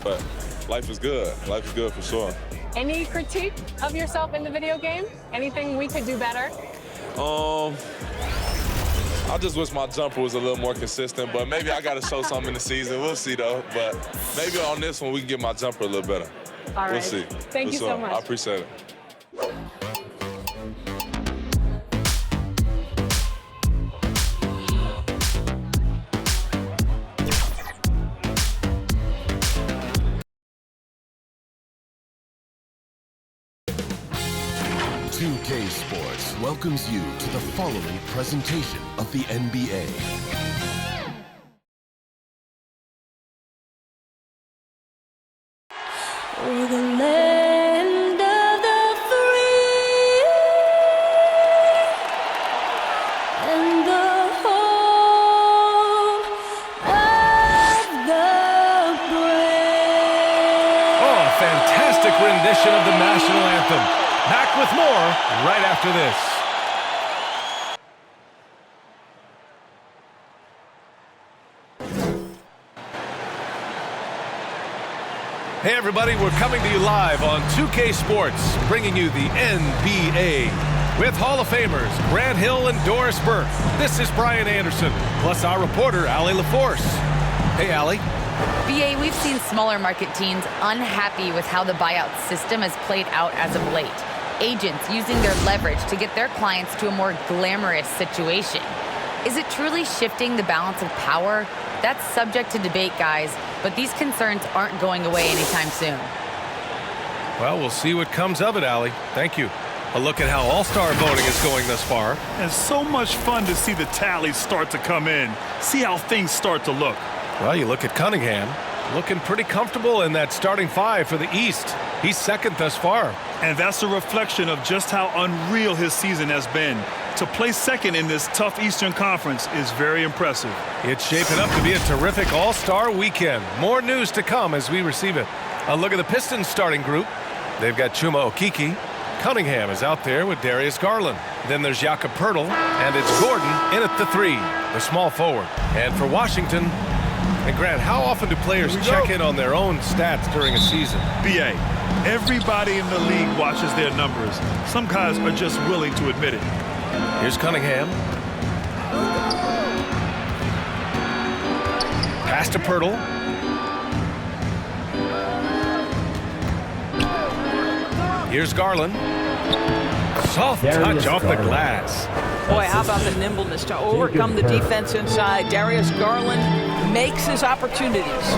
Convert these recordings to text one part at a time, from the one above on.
but life is good. Life is good for sure. Any critique of yourself in the video game? Anything we could do better? I just wish my jumper was a little more consistent, but maybe I got to show something in the season. We'll see, though. But maybe on this one, we can get my jumper a little better. All right. We'll see. Thank you so much. I appreciate it. 2K Sports welcomes you to the following presentation of the NBA. We're the land of the free and the home of the brave. Oh, a fantastic rendition of the national anthem. Back with more right after this. Hey everybody, we're coming to you live on 2K Sports, bringing you the NBA with Hall of Famers Grant Hill and Doris Burke. This is Brian Anderson, plus our reporter, Allie LaForce. Hey, Allie. BA, we've seen smaller market teams unhappy with how the buyout system has played out as of late. Agents using their leverage to get their clients to a more glamorous situation. Is it truly shifting the balance of power? That's subject to debate, guys, but these concerns aren't going away anytime soon. Well, we'll see what comes of it, Allie. Thank you. A look at how All-Star voting is going thus far. And so much fun to see the tallies start to come in. See how things start to look. Well, you look at Cunningham, looking pretty comfortable in that starting five for the East. He's second thus far. And that's a reflection of just how unreal his season has been. To play second in this tough Eastern Conference is very impressive. It's shaping up to be a terrific All-Star weekend. More news to come as we receive it. A look at the Pistons starting group. They've got Chuma Okeke. Cunningham is out there with Darius Garland. Then there's Jakob Poeltl, and it's Gordon in at the three, the small forward. And for Washington, and Grant, how often do players check in on their own stats during a season? BA, everybody in the league watches their numbers. Some guys are just willing to admit it. Here's Cunningham. Pass to Poeltl. Here's Garland. Soft touch off the glass. Boy, how about the nimbleness to overcome the defense inside. Darius Garland makes his opportunities.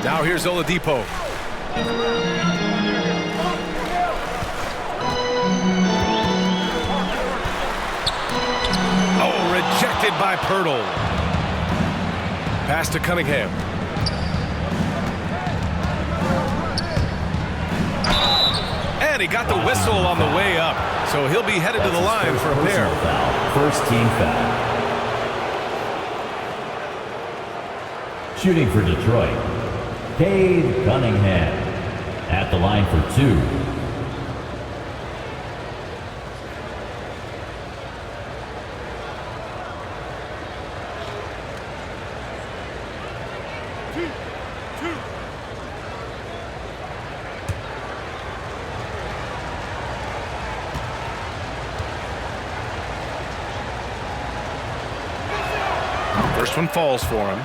Now here's Oladipo. Oh, rejected by Poeltl. Pass to Cunningham. And he got the whistle on the way up, so he'll be headed to the line for a pair. First team foul. Shooting for Detroit, Cade Cunningham at the line for two. First one falls for him.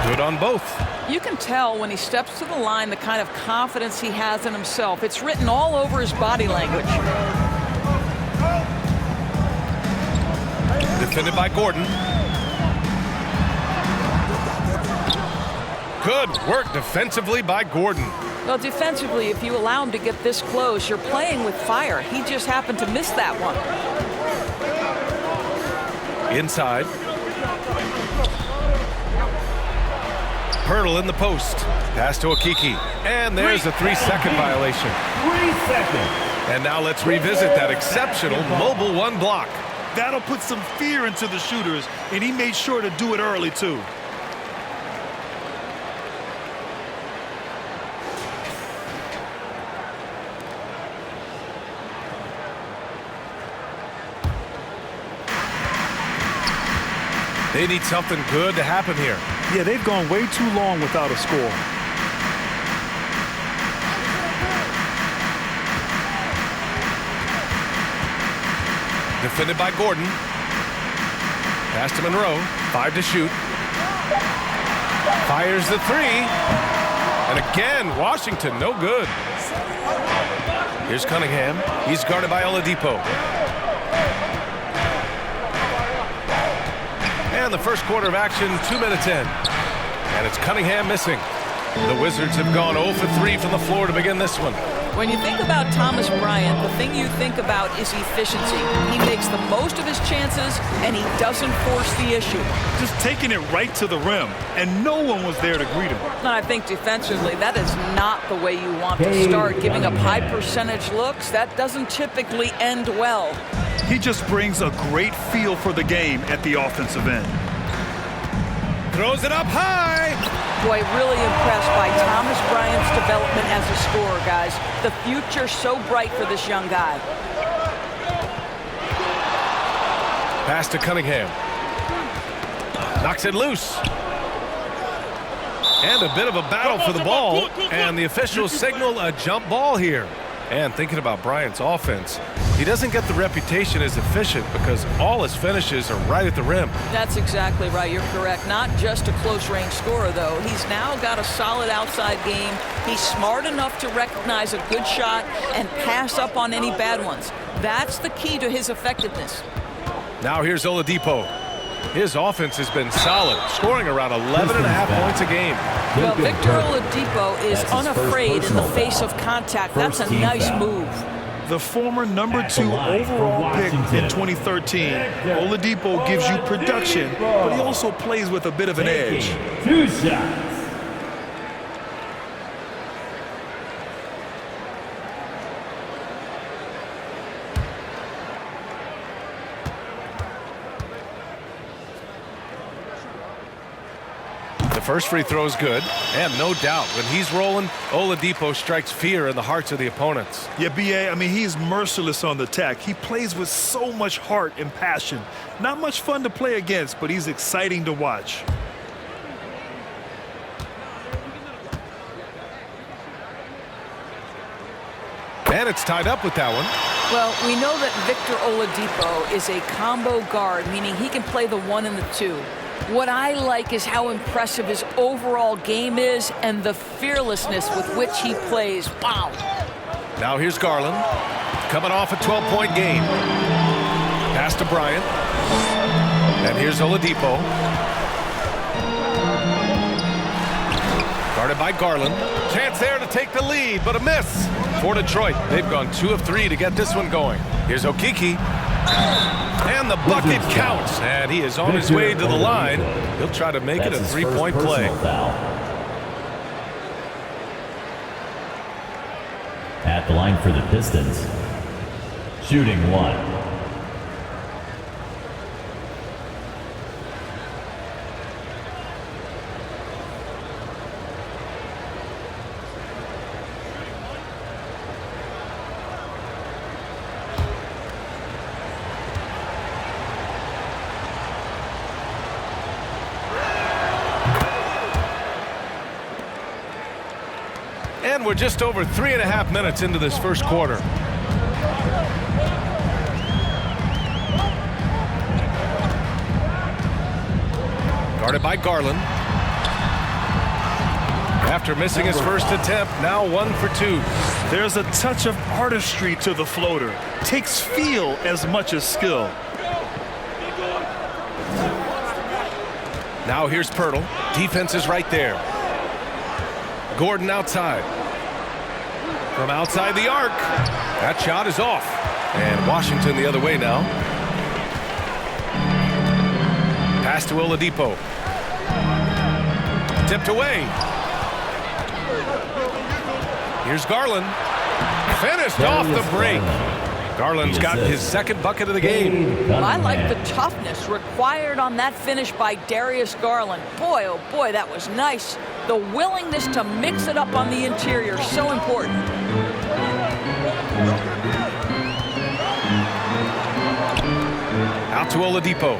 Good on both. You can tell when he steps to the line the kind of confidence he has in himself. It's written all over his body language. Defended by Gordon. Good work defensively by Gordon. Well, defensively, if you allow him to get this close, you're playing with fire. He just happened to miss that one. Inside. Poeltl in the post. Pass to Okeke. And there's a 3-second violation. 3 seconds. And now let's revisit that exceptional mobile one block. That'll put some fear into the shooters, and he made sure to do it early, too. They need something good to happen here. Yeah, they've gone way too long without a score. Defended by Gordon. Pass to Monroe. 5 to shoot. Fires the 3. And again, Washington, no good. Here's Cunningham. He's guarded by Oladipo. And the first quarter of action, 2 minutes in. And it's Cunningham missing. The Wizards have gone 0 for 3 from the floor to begin this one. When you think about Thomas Bryant, the thing you think about is efficiency. He makes the most of his chances, and he doesn't force the issue. Just taking it right to the rim, and no one was there to greet him. And I think defensively, that is not the way you want to start. Giving up high percentage looks, that doesn't typically end well. He just brings a great feel for the game at the offensive end. Throws it up high. Boy, really impressed by Thomas Bryant's development as a scorer, guys. The future's so bright for this young guy. Pass to Cunningham. Knocks it loose. And a bit of a battle for the ball. And the officials signal a jump ball here. And thinking about Bryant's offense, he doesn't get the reputation as efficient because all his finishes are right at the rim. That's exactly right. You're correct. Not just a close-range scorer, though. He's now got a solid outside game. He's smart enough to recognize a good shot and pass up on any bad ones. That's the key to his effectiveness. Now here's Oladipo. His offense has been solid, scoring around 11.5 points a game. Well, Victor Oladipo is unafraid in the face of contact. That's a nice move. The former #2 overall pick in 2013, Oladipo gives you production, but he also plays with a bit of an edge. 2 shots. The first free throw is good, and no doubt when he's rolling, Oladipo strikes fear in the hearts of the opponents. Yeah, B.A., I mean, he's merciless on the attack. He plays with so much heart and passion. Not much fun to play against, but he's exciting to watch. And it's tied up with that one. Well, we know that Victor Oladipo is a combo guard, meaning he can play the 1 and the 2. What I like is how impressive his overall game is and the fearlessness with which he plays. Wow. Now here's Garland, coming off a 12-point game. Pass to Bryant. And here's Oladipo. Guarded by Garland. Chance there to take the lead, but a miss for Detroit. They've gone 2 of 3 to get this one going. Here's Okeke. And the bucket counts. And he is on his way to the line. He'll try to make it a 3-point play. At the line for the Pistons, shooting 1. And we're just over 3.5 minutes into this first quarter. Guarded by Garland. After missing his first attempt, now 1 for 2. There's a touch of artistry to the floater. Takes feel as much as skill. Now here's Pirtle. Defense is right there. Gordon outside. From outside the arc. That shot is off. And Washington the other way now. Pass to Oladipo. Tipped away. Here's Garland. Finished off the break. Garland's got his second bucket of the game. I like the toughness required on that finish by Darius Garland. Boy, oh boy, that was nice. The willingness to mix it up on the interior, so important. Out to Oladipo.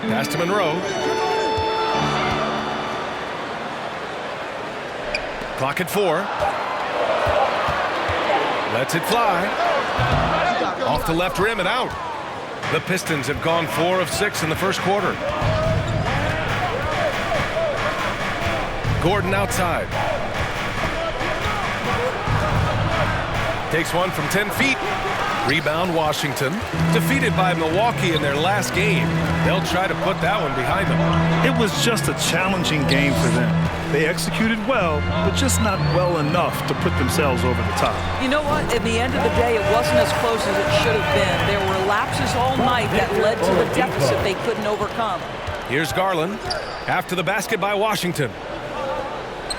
Pass to Monroe. Clock at 4. Lets it fly. Off the left rim and out. The Pistons have gone 4 of 6 in the first quarter. Gordon outside. Takes one from 10 feet. Rebound Washington. Defeated by Milwaukee in their last game. They'll try to put that one behind them. It was just a challenging game for them. They executed well, but just not well enough to put themselves over the top. You know what? At the end of the day, it wasn't as close as it should have been. There were lapses all night that led to the deficit they couldn't overcome. Here's Garland. After the basket by Washington.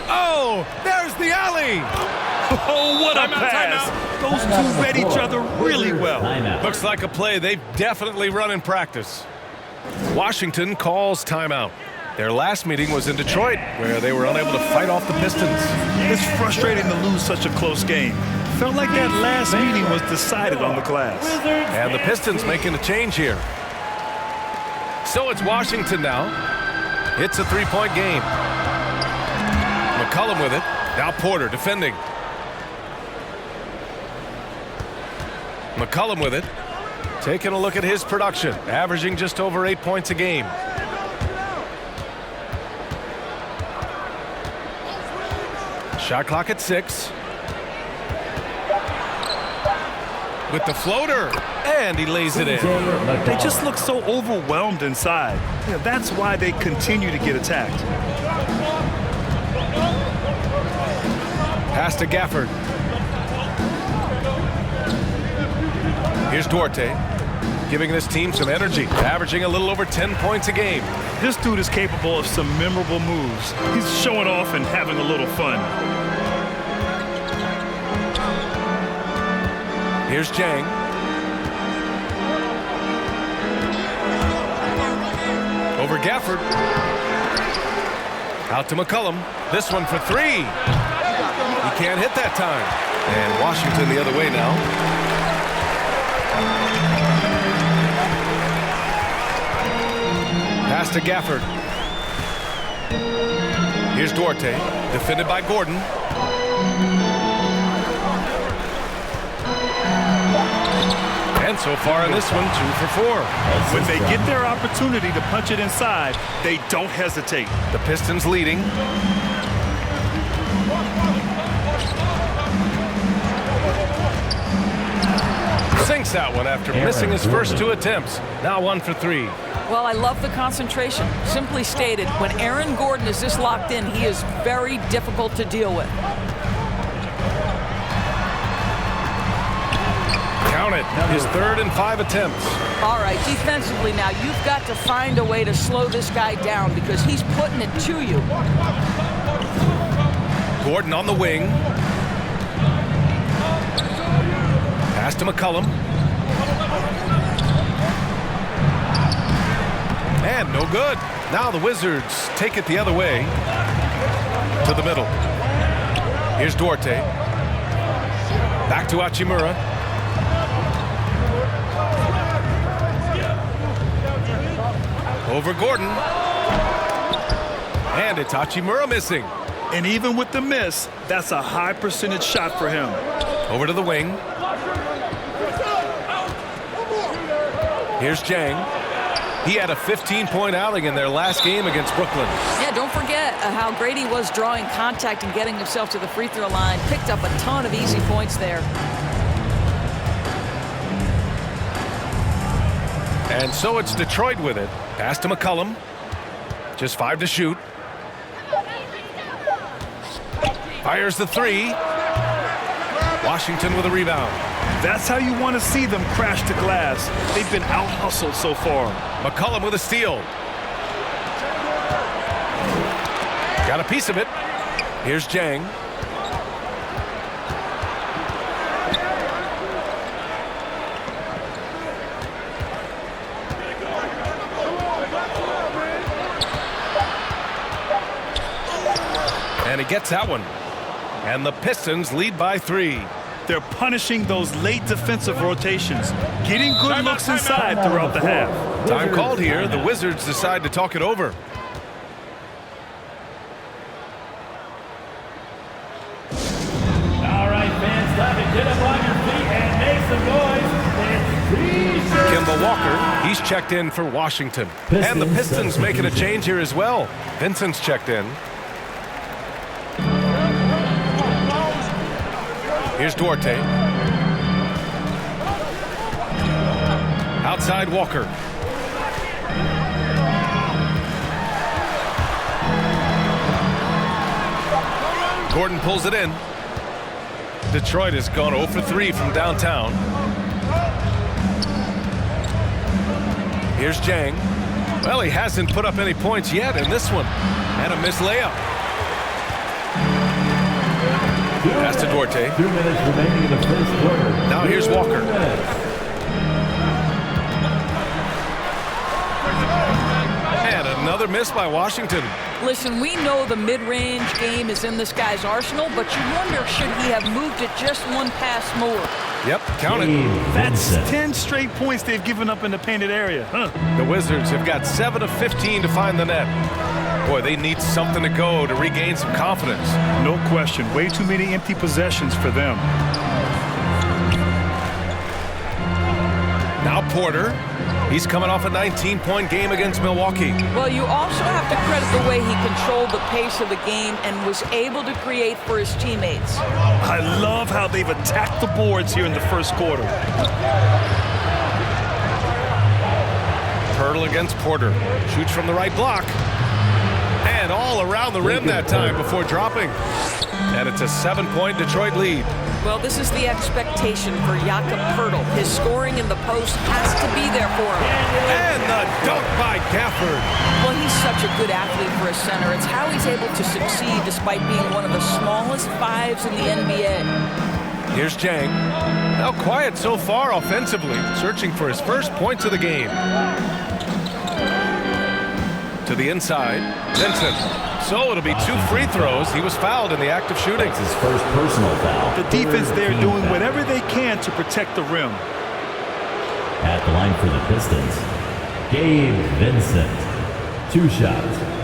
Oh, there's the alley. Oh, what a pass. Those two read each other really well. Looks like a play they've definitely run in practice. Washington calls timeout. Their last meeting was in Detroit, where they were unable to fight off the Pistons. It's frustrating to lose such a close game. Felt like that last meeting was decided on the glass. And the Pistons making a change here. So it's Washington now. It's a three-point game. McCollum with it. Now Porter defending. McCollum with it. Taking a look at his production. Averaging just over 8 points a game. Shot clock at 6. With the floater. And he lays it in. They just look so overwhelmed inside. Yeah, that's why they continue to get attacked. Pass to Gafford. Here's Duarte, giving this team some energy, averaging a little over 10 points a game. This dude is capable of some memorable moves. He's showing off and having a little fun. Here's Jang. Over Gafford. Out to McCollum. This one for 3. He can't hit that time. And Washington the other way now. Pass to Gafford. Here's Duarte, defended by Gordon. And so far in this one, 2 for 4. When they get their opportunity to punch it inside, they don't hesitate. The Pistons leading. Sinks that one after missing his first 2 attempts. Now 1 for 3. Well, I love the concentration. Simply stated, when Aaron Gordon is this locked in, he is very difficult to deal with. Count it. His 3rd and 5 attempts. All right, defensively now, you've got to find a way to slow this guy down because he's putting it to you. Gordon on the wing. Pass to McCollum. And no good. Now the Wizards take it the other way to the middle. Here's Duarte. Back to Hachimura. Over Gordon. And it's Hachimura missing. And even with the miss, that's a high percentage shot for him. Over to the wing. Here's Jang. He had a 15-point outing in their last game against Brooklyn. Yeah, don't forget how great he was drawing contact and getting himself to the free throw line. Picked up a ton of easy points there. And so it's Detroit with it. Pass to McCollum. Just 5 to shoot. Fires the 3. Washington with a rebound. That's how you want to see them crash the glass. They've been out-hustled so far. McCollum with a steal. Got a piece of it. Here's Jang. And he gets that one. And the Pistons lead by 3. They're punishing those late defensive rotations, getting good looks inside throughout the half. Time called here. The Wizards decide to talk it over. All right, fans, time to get up on your feet and make some noise. It's Kemba Walker, he's checked in for Washington. And the Pistons making a change here as well. Vincent's checked in. Here's Duarte. Outside Walker. Gordon pulls it in. Detroit has gone 0 for 3 from downtown. Here's Jang. Well, he hasn't put up any points yet in this one. And a missed layup. Pass to Duarte. 2 minutes remaining in the first quarter. Now here's Walker. And another miss by Washington. Listen, we know the mid-range game is in this guy's arsenal, but you wonder, should he have moved it just one pass more? Yep, count it. That's 10 straight points they've given up in the painted area. The Wizards have got 7 of 15 to find the net. Boy, they need something to go to regain some confidence. No question. Way too many empty possessions for them. Now Porter. He's coming off a 19-point game against Milwaukee. Well, you also have to credit the way he controlled the pace of the game and was able to create for his teammates. I love how they've attacked the boards here in the first quarter. Hurdle against Porter. Shoots from the right block. And all around the rim that time before dropping. And it's a 7-point Detroit lead. Well, this is the expectation for Jakob Poeltl. His scoring in the post has to be there for him. And the dunk by Gafford. Well, he's such a good athlete for a center. It's how he's able to succeed despite being one of the smallest 5s in the NBA. Here's Jang. Now quiet so far offensively, searching for his first points of the game. To the inside, Vincent. So it'll be 2 free throws. He was fouled in the act of shooting. It's his first personal foul. The defense there doing whatever they can to protect the rim. At the line for the Pistons, Gabe Vincent. 2 shots.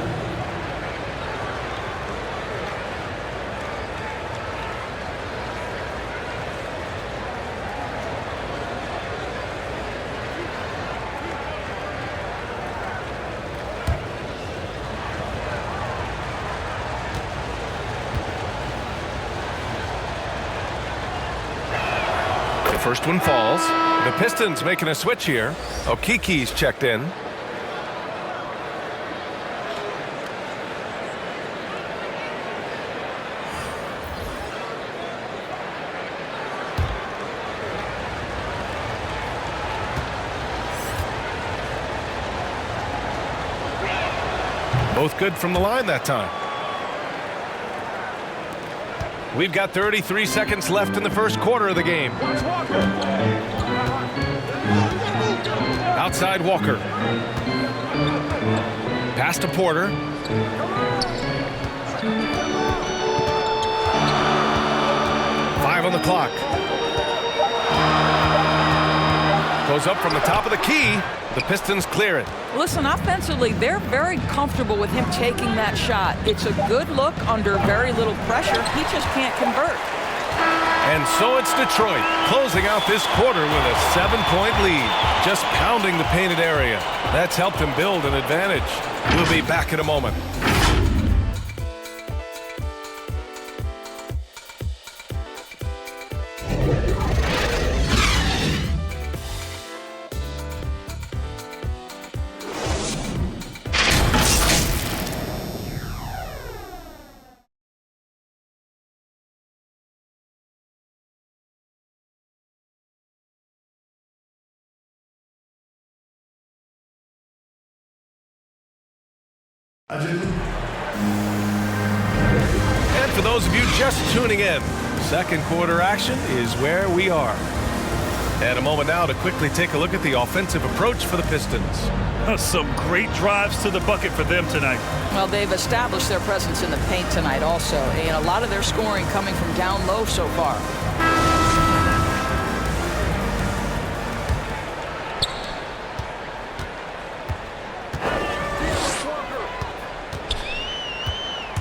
First one falls. The Pistons making a switch here. Okiki's checked in. Both good from the line that time. We've got 33 seconds left in the first quarter of the game. Outside Walker. Pass to Porter. Five on the clock. Goes up from the top of the key. The Pistons clear it. Listen, offensively, they're very comfortable with him taking that shot. It's a good look under very little pressure. He just can't convert. And so it's Detroit closing out this quarter with a 7-point lead, just pounding the painted area. That's helped him build an advantage. We'll be back in a moment. And for those of you just tuning in, second quarter action is where we are. And a moment now to quickly take a look at the offensive approach for the Pistons. Some great drives to the bucket for them tonight. Well, they've established their presence in the paint tonight also, and a lot of their scoring coming from down low so far.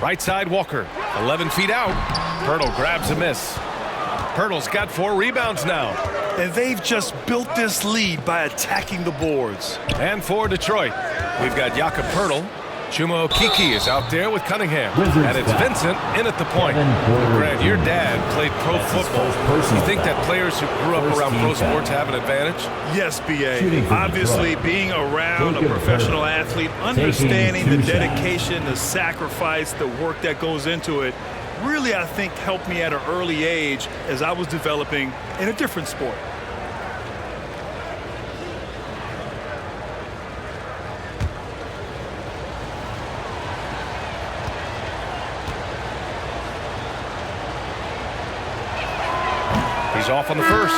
Right side, Walker, 11 feet out. Pirtle grabs a miss. Pirtle's got 4 rebounds now. And they've just built this lead by attacking the boards. And for Detroit, we've got Jakob Pirtle. Chuma Okeke is out there with Cunningham. Wizards And it's foul. Vincent in at the point. Grant, your dad played pro football. You think that players who grew up around pro sports have an advantage? Yes, Shooting B.A. for Obviously, Detroit. being around a Jacob professional Pirtle. athlete, Taking understanding the 2 shots. dedication, the sacrifice, the work that goes into it, really, I think, helped me at an early age as I was developing in a different sport. He's off on the first.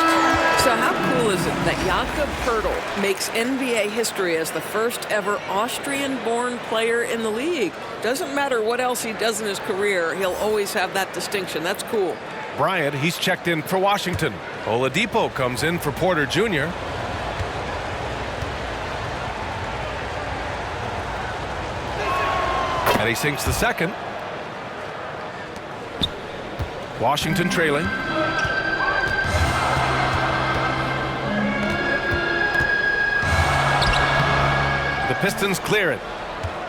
So how cool is it that Jakob Pirtle makes NBA history as the first ever Austrian-born player in the league? Doesn't matter what else he does in his career, he'll always have that distinction. That's cool. Bryant, he's checked in for Washington. Oladipo comes in for Porter Jr. And he sinks the second. Washington trailing. The Pistons clear it.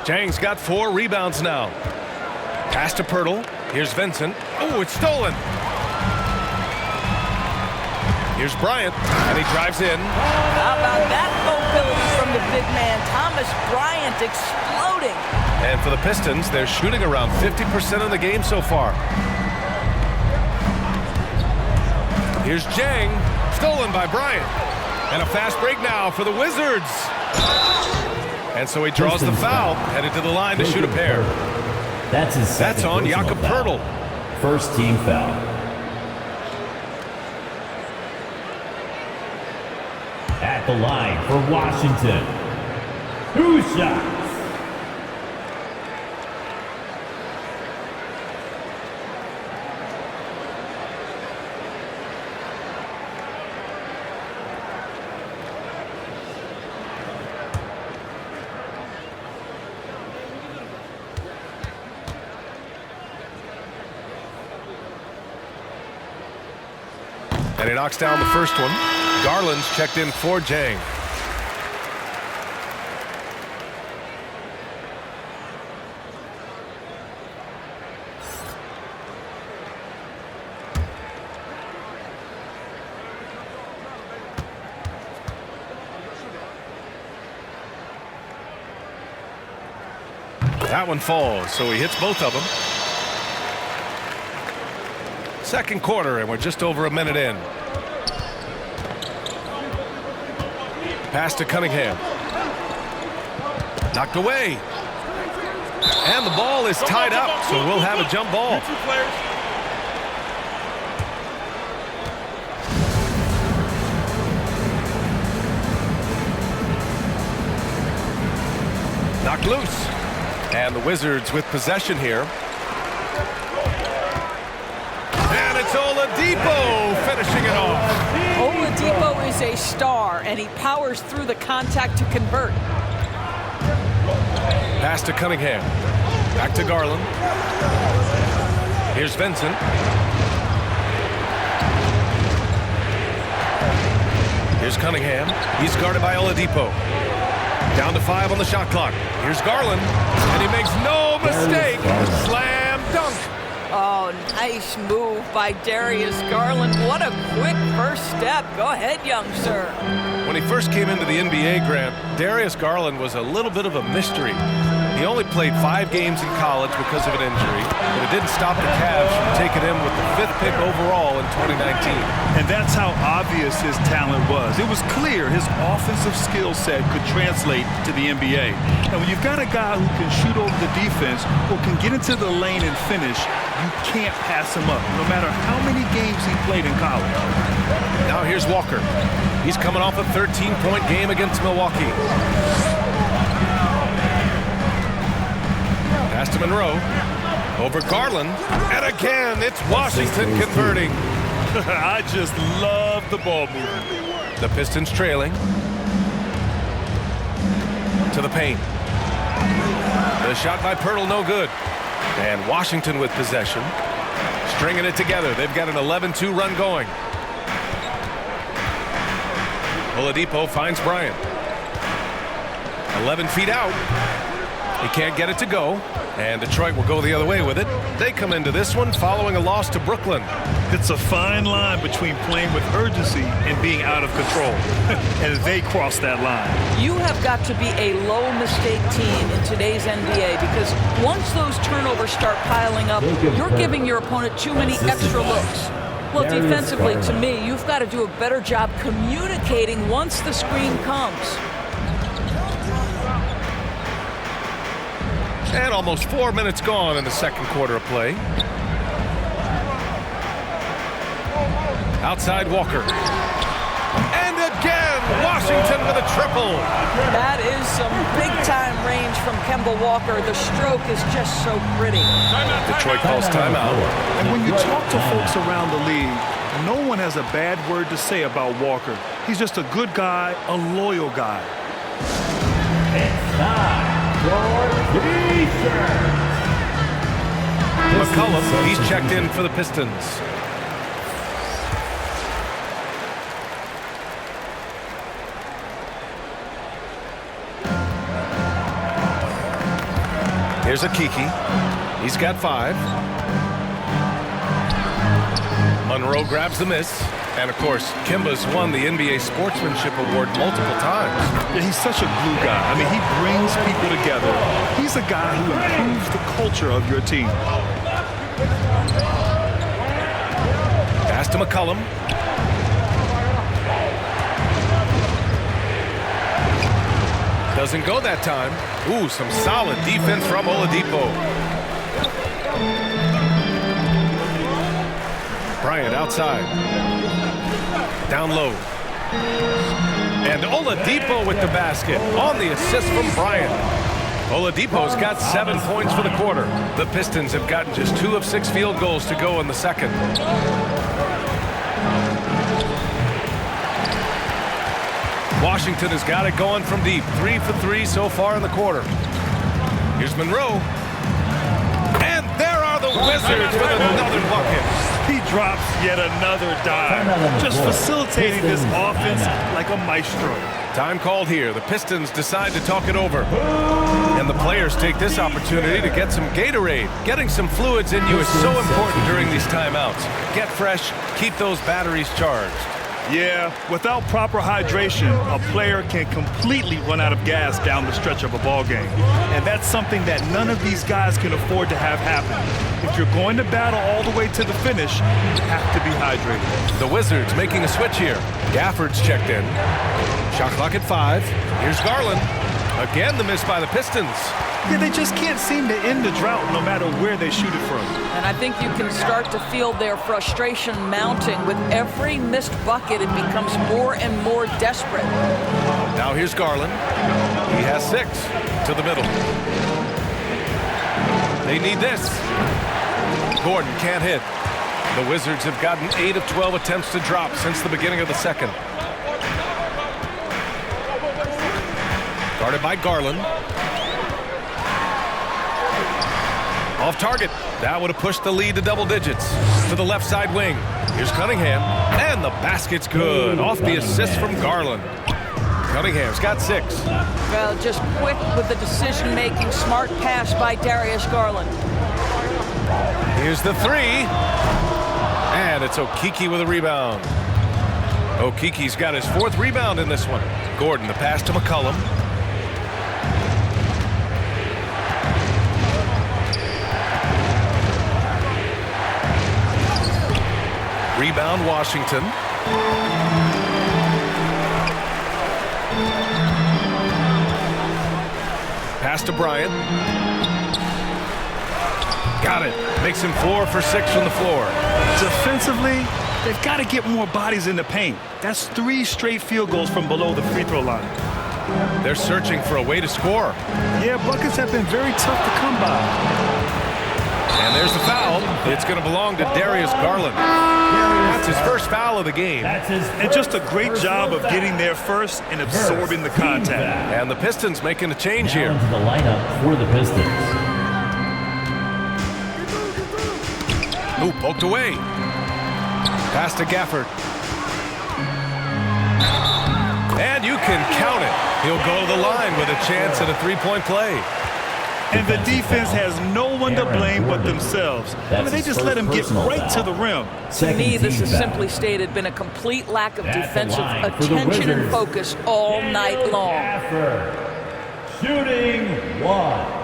Jang's got 4 rebounds now. Pass to Pirtle. Here's Vincent. Oh, it's stolen. Here's Bryant, and he drives in. How about that mobility from the big man? Thomas Bryant exploding. And for the Pistons, they're shooting around 50% of the game so far. Here's Jang, stolen by Bryant. And a fast break now for the Wizards. And so he draws the foul, headed to the line to shoot a pair. That's his That's second on personal Jakob foul. Pirtle. First team foul. At the line for Washington, 2 shots. And he knocks down the first one. Garland's checked in for Jang. That one falls, so he hits both of them. Second quarter, and we're just over a minute in. Pass to Cunningham. Knocked away. And the ball is tied up, so we'll have a jump ball. Knocked loose. And the Wizards with possession here. And it's Oladipo finishing it off. Oladipo is a star, and he powers through the contact to convert. Pass to Cunningham. Back to Garland. Here's Vincent. Here's Cunningham. He's guarded by Oladipo. Down to 5 on the shot clock. Here's Garland. And he makes no mistake. Slam dunk. Oh, nice move by Darius Garland. What a quick first step. Go ahead, young sir. When he first came into the NBA, Grant, Darius Garland was a little bit of a mystery. He only played 5 games in college because of an injury, but it didn't stop the Cavs from taking him with the 5th pick overall in 2019. And that's how obvious his talent was. It was clear his offensive skill set could translate to the NBA. And when you've got a guy who can shoot over the defense or can get into the lane and finish, you can't pass him up, no matter how many games he played in college. Now here's Walker. He's coming off a 13-point game against Milwaukee. Pass to Monroe. Over Garland. And again, it's Washington converting. I just love the ball movement. The Pistons trailing. To the paint. The shot by Pirtle, no good. And Washington with possession. Stringing it together. They've got an 11-2 run going. Oladipo finds Bryant. 11 feet out. He can't get it to go. And Detroit will go the other way with it. They come into this one following a loss to Brooklyn. It's a fine line between playing with urgency and being out of control. And they cross that line. You have got to be a low-mistake team in today's NBA because once those turnovers start piling up, you're giving your opponent too many extra looks. Well, defensively, to me, you've got to do a better job communicating once the screen comes. And almost 4 minutes gone in the second quarter of play. Outside Walker. And again, Washington with a triple. That is some big-time range from Kemba Walker. The stroke is just so pretty. Detroit calls timeout. And when you talk to folks around the league, no one has a bad word to say about Walker. He's just a good guy, a loyal guy. It's time for McCollum, he's checked in for the Pistons. Here's Akiki. He's got 5. Monroe grabs the miss. And, of course, Kemba's won the NBA Sportsmanship Award multiple times. Yeah, he's such a glue guy. I mean, he brings people together. He's a guy who improves the culture of your team. Pass to McCollum. Doesn't go that time. Ooh, some solid defense from Oladipo. Bryant outside. Down low. And Oladipo with the basket on the assist from Bryant. Oladipo's got 7 points for the quarter. The Pistons have gotten just 2 of 6 field goals to go in the second. Washington has got it going from deep. 3 for 3 so far in the quarter. Here's Monroe. And there are the Wizards with another bucket. He drops yet another dive, just facilitating this offense like a maestro. Time called here. The Pistons decide to talk it over. And the players take this opportunity to get some Gatorade. Getting some fluids in you is so important during these timeouts. Get fresh, keep those batteries charged. Yeah, without proper hydration, a player can completely run out of gas down the stretch of a ball game. And that's something that none of these guys can afford to have happen. If you're going to battle all the way to the finish, you have to be hydrated. The Wizards making a switch here. Gafford's checked in. Shot clock at 5. Here's Garland. Again, the miss by the Pistons. Yeah, they just can't seem to end the drought no matter where they shoot it from. And I think you can start to feel their frustration mounting. With every missed bucket, it becomes more and more desperate. Now here's Garland. He has 6 to the middle. They need this. Gordon can't hit. The Wizards have gotten 8 of 12 attempts to drop since the beginning of the second. Guarded by Garland. Off target. That would have pushed the lead to double digits. To the left side wing. Here's Cunningham. And the basket's good. Off the assist from Garland. Cunningham's got 6. Well, just quick with the decision-making. Smart pass by Darius Garland. Here's the 3. And it's Okiki with a rebound. Okiki's got his 4th rebound in this one. Gordon, the pass to McCollum. Rebound, Washington. Pass to Bryant. Got it. Makes him 4 for 6 from the floor. Defensively, they've got to get more bodies in the paint. That's 3 straight field goals from below the free throw line. They're searching for a way to score. Yeah, buckets have been very tough to come by. And there's the foul. It's going to belong to Darius Garland. That's his first foul of the game. And just a great job of getting there first and absorbing the contact. And the Pistons making a change here. Down to the lineup for the Pistons. Ooh, poked away. Pass to Gafford. And you can count it. He'll go to the line with a chance at a three-point play. And the defense has no one to blame but themselves. I mean, they just let him get right to the rim. To me, this has simply stated been a complete lack of defensive attention and focus all night long. Shooting 1.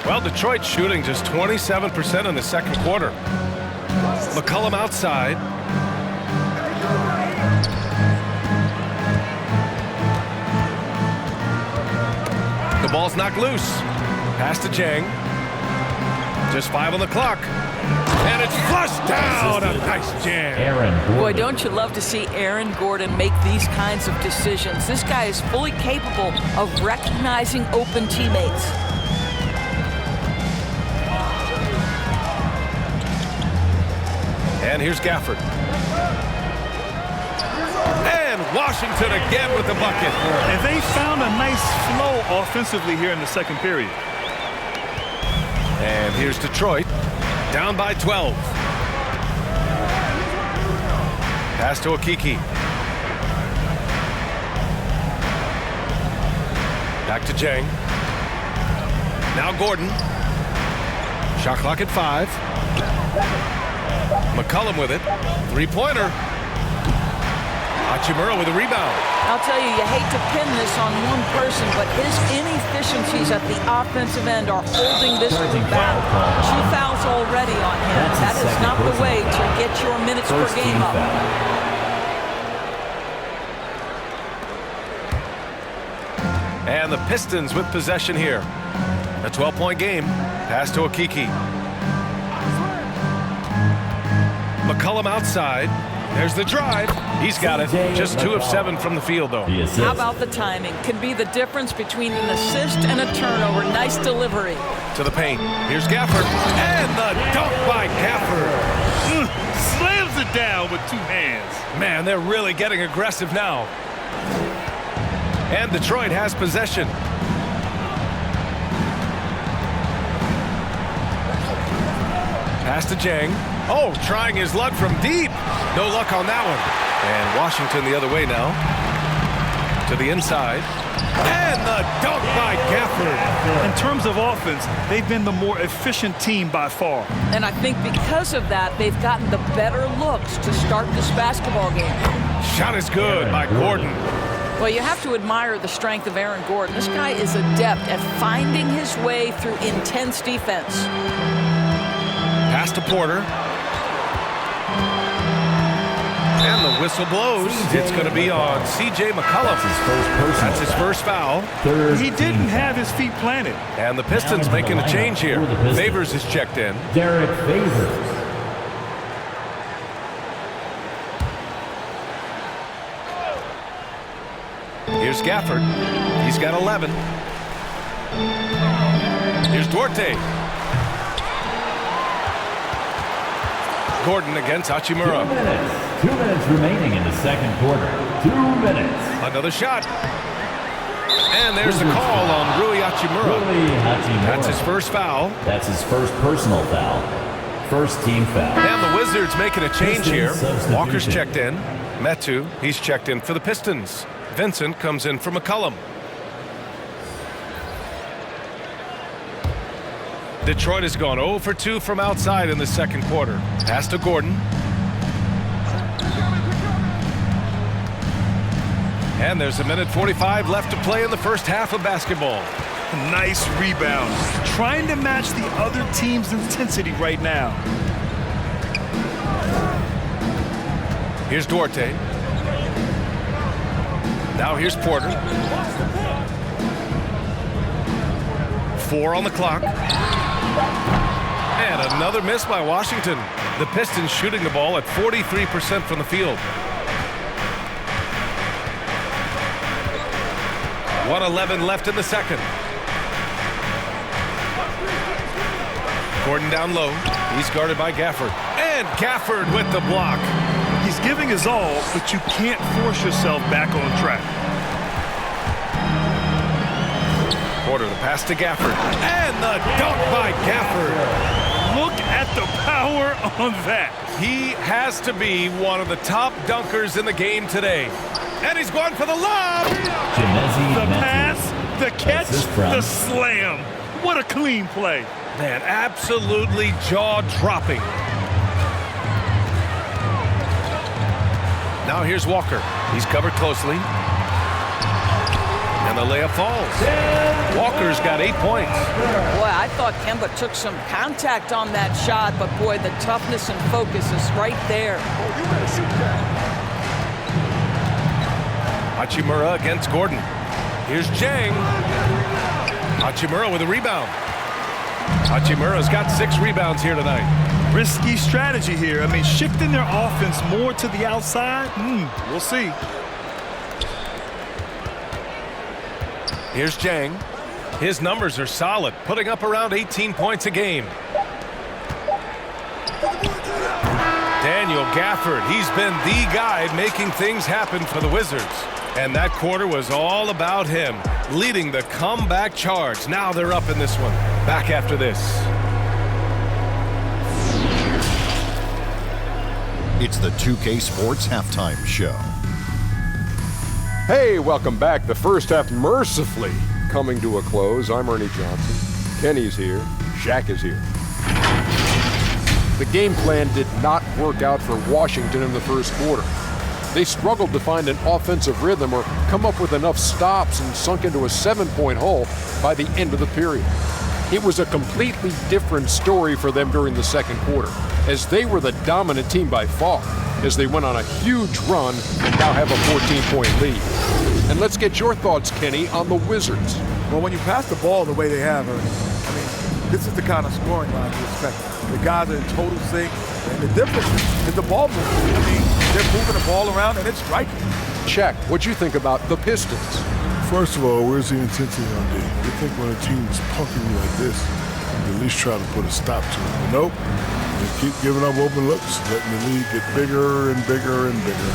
Well, Detroit shooting just 27% in the second quarter. McCollum outside. The ball's knocked loose. Pass to Jang. Just 5 on the clock. And it's flushed down. A nice jam. Boy, don't you love to see Aaron Gordon make these kinds of decisions. This guy is fully capable of recognizing open teammates. And here's Gafford. And Washington again with the bucket. And they found a nice flow offensively here in the second period. And here's Detroit, down by 12. Pass to Okiki. Back to Jang. Now Gordon. Shot clock at 5. McCollum with it. Three-pointer. Hachimura with a rebound. I'll tell you, you hate to pin this on one person, but his inefficiencies at the offensive end are holding this one back. 2 fouls already on him. That is not the way to get your minutes per game up. And the Pistons with possession here. A 12-point game. Pass to Okiki. McCollum outside. There's the drive. He's got it. Just 2 of 7 from the field, though. How about the timing? Can be the difference between an assist and a turnover. Nice delivery. To the paint. Here's Gafford. And the dunk by Gafford. Slams it down with 2 hands. Man, they're really getting aggressive now. And Detroit has possession. Pass to Jang. Oh, trying his luck from deep. No luck on that one. And Washington the other way now. To the inside. And the dunk by Gafford. In terms of offense, they've been the more efficient team by far. And I think because of that, they've gotten the better looks to start this basketball game. Shot is good by Gordon. Well, you have to admire the strength of Aaron Gordon. This guy is adept at finding his way through intense defense. Pass to Porter. And the whistle blows. It's going to be on C.J. McCollum. That's his first foul. He didn't have his feet planted. And the Pistons making a change here. Favors is checked in. Derek Favors. Here's Gafford. He's got 11. Here's Duarte. Gordon against Hachimura. 2 minutes remaining in the second quarter. 2 minutes. Another shot. And there's the call on Rui Hachimura. That's his first foul. That's his first personal foul. First team foul. And the Wizards making a change here. Walker's checked in. Metu, he's checked in for the Pistons. Vincent comes in for McCollum. Detroit has gone 0 for 2 from outside in the second quarter. Pass to Gordon. And there's a minute 45 left to play in the first half of basketball. Nice rebound. Trying to match the other team's intensity right now. Here's Duarte. Now here's Porter. 4 on the clock. And another miss by Washington. The Pistons shooting the ball at 43% from the field. 1:11 left in the second. Gordon down low. He's guarded by Gafford. And Gafford with the block. He's giving his all, but you can't force yourself back on track. Porter, the pass to Gafford. And the dunk by Gafford. Look at the power on that. He has to be one of the top dunkers in the game today. And he's going for the lob. The pass, the catch, the slam. What a clean play. Man, absolutely jaw-dropping. Now here's Walker. He's covered closely. And the layup falls. Walker's got 8 points. Boy, I thought Kemba took some contact on that shot, but boy, the toughness and focus is right there. Hachimura against Gordon. Here's Jang. Hachimura with a rebound. Hachimura's got 6 rebounds here tonight. Risky strategy here. I mean, shifting their offense more to the outside. We'll see. Here's Jang. His numbers are solid, putting up around 18 points a game. Daniel Gafford, he's been the guy making things happen for the Wizards. And that quarter was all about him, leading the comeback charge. Now they're up in this one. Back after this. It's the 2K Sports Halftime Show. Hey, welcome back. The first half mercifully coming to a close. I'm Ernie Johnson. Kenny's here. Shaq is here. The game plan did not work out for Washington in the first quarter. They struggled to find an offensive rhythm or come up with enough stops and sunk into a 7-point hole by the end of the period. It was a completely different story for them during the second quarter, as they were the dominant team by far, as they went on a huge run and now have a 14-point lead. And let's get your thoughts, Kenny, on the Wizards. Well, when you pass the ball the way they have, I mean, this is the kind of scoring line you expect. The guys are in total sync, and the difference is the ball movement. I mean, they're moving the ball around, and it's striking. Check. What'd you think about the Pistons? First of all, where's the intensity on D? You think when a team is punking you like this, you at least try to put a stop to it. But nope. They keep giving up open looks, letting the lead get bigger and bigger and bigger.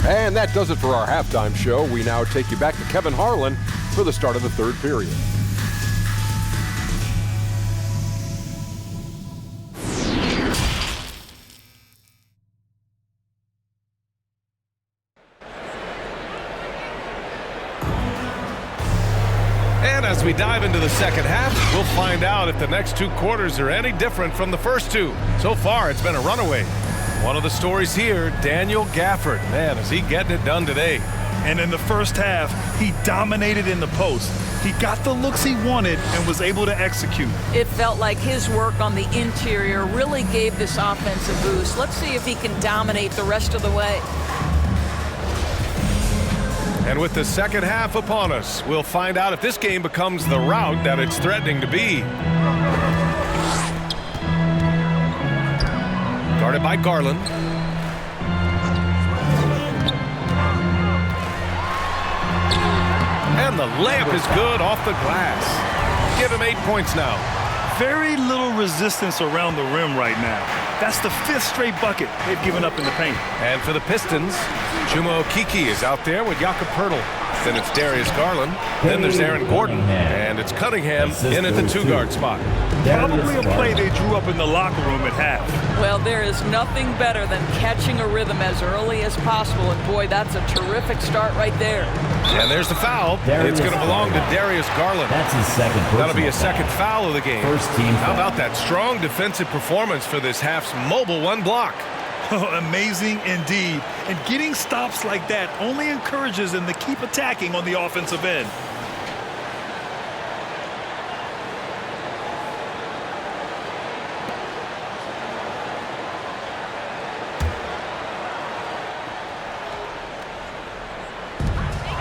And that does it for our halftime show. We now take you back to Kevin Harlan for the start of the third period. As we dive into the second half, we'll find out if the next 2 quarters are any different from the first 2. So far, it's been a runaway. One of the stories here, Daniel Gafford. Man, is he getting it done today. And in the first half, he dominated in the post. He got the looks he wanted and was able to execute. It felt like his work on the interior really gave this offense a boost. Let's see if he can dominate the rest of the way. And with the second half upon us, we'll find out if this game becomes the rout that it's threatening to be. Guarded by Garland. And the layup is good off the glass. Give him 8 points now. Very little resistance around the rim right now. That's the 5th straight bucket they've given up in the paint. And for the Pistons, Chuma Okeke is out there with Jakob Poeltl. Then it's Darius Garland. Then there's Aaron Gordon. And it's Cunningham in at the 2-guard spot. Probably a play they drew up in the locker room at half. Well, there is nothing better than catching a rhythm as early as possible. And boy, that's a terrific start right there. And there's the foul. It's going to belong to Darius Garland. That's his second. That'll be a second foul of the game. First team How foul. about that strong defensive performance for this half's mobile one block? Amazing indeed. And getting stops like that only encourages them to keep attacking on the offensive end.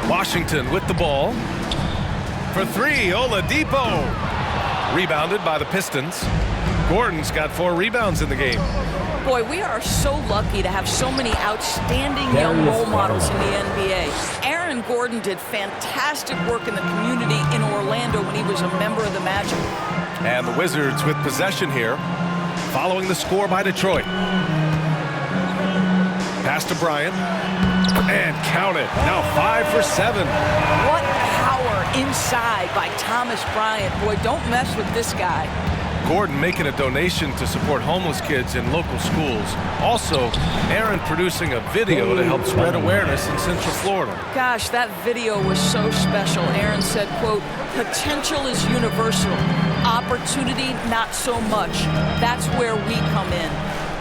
Washington with the ball. For 3, Oladipo. Rebounded by the Pistons. Gordon's got 4 rebounds in the game. Boy, we are so lucky to have so many outstanding young role models in the NBA. Aaron Gordon did fantastic work in the community in Orlando when he was a member of the Magic. And the Wizards with possession here, following the score by Detroit. Pass to Bryant. And count it. Now 5 for 7. What power inside by Thomas Bryant. Boy, don't mess with this guy. Gordon making a donation to support homeless kids in local schools. Also, Aaron producing a video to help spread awareness in Central Florida. Gosh, that video was so special. Aaron said, quote, "Potential is universal. Opportunity, not so much. That's where we come in."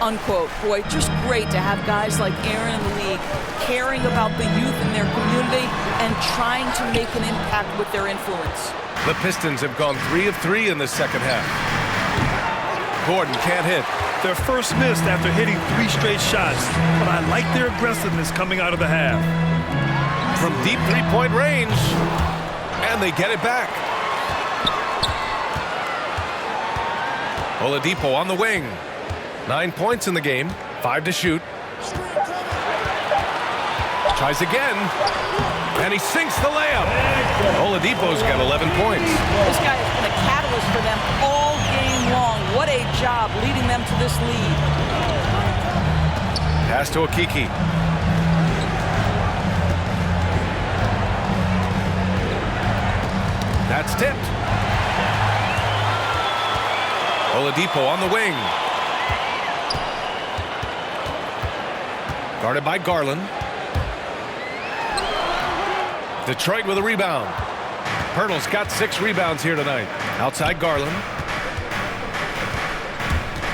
Unquote. Boy, just great to have guys like Aaron in the league caring about the youth in their community and trying to make an impact with their influence. The Pistons have gone 3 of 3 in the second half. Gordon can't hit. Their first miss after hitting 3 straight shots, but I like their aggressiveness coming out of the half. From deep 3-point range, and they get it back. Oladipo on the wing. 9 points in the game, 5 to shoot. Tries again, and he sinks the layup. Oladipo's got 11 points. This guy has been a catalyst for them all game long. What a job leading them to this lead. Pass to Okiki. That's tipped. Oladipo on the wing. Guarded by Garland. Detroit with a rebound. Pirtle's got 6 rebounds here tonight. Outside Garland.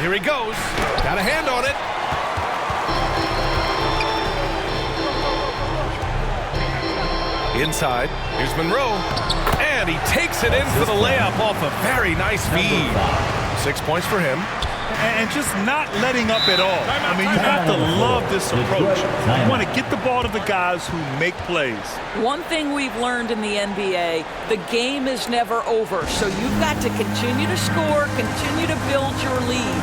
Here he goes. Got a hand on it. Inside. Here's Monroe. And he takes it in for the layup off a very nice feed. 6 points for him. And just not letting up at all. I mean, you have to love this approach. You want to get the ball to the guys who make plays. One thing we've learned in the NBA, the game is never over. So you've got to continue to score, continue to build your lead.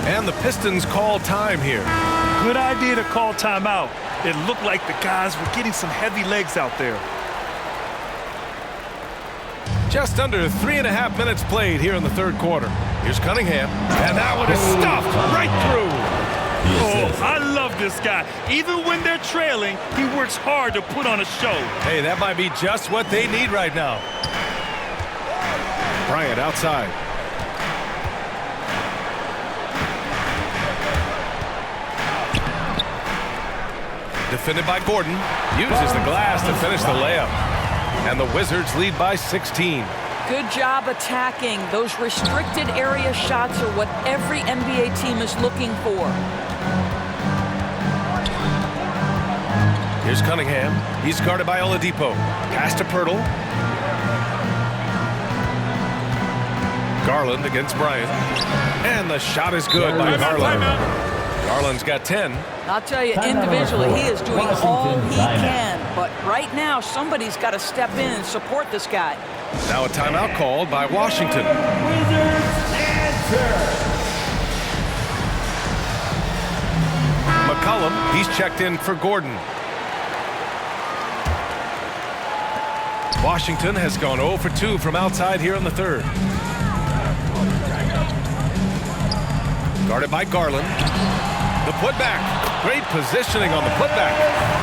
And the Pistons call time here. Good idea to call timeout. It looked like the guys were getting some heavy legs out there. Just under 3.5 minutes played here in the third quarter. Here's Cunningham, and that one is stuffed right through. Oh, I love this guy. Even when they're trailing, he works hard to put on a show. Hey, that might be just what they need right now. Bryant outside. Defended by Gordon. Uses the glass to finish the layup. And the Wizards lead by 16. Good job attacking. Those restricted area shots are what every NBA team is looking for. Here's Cunningham. He's guarded by Oladipo. Pass to Pirtle. Garland against Bryant. And the shot is good by Garland. Garland's got 10. I'll tell you, individually, he is doing all he can. But right now, somebody's got to step in and support this guy. Now a timeout called by Washington. McCollum, he's checked in for Gordon. Washington has gone 0 for 2 from outside here in the third. Guarded by Garland. The putback. Great positioning on the putback.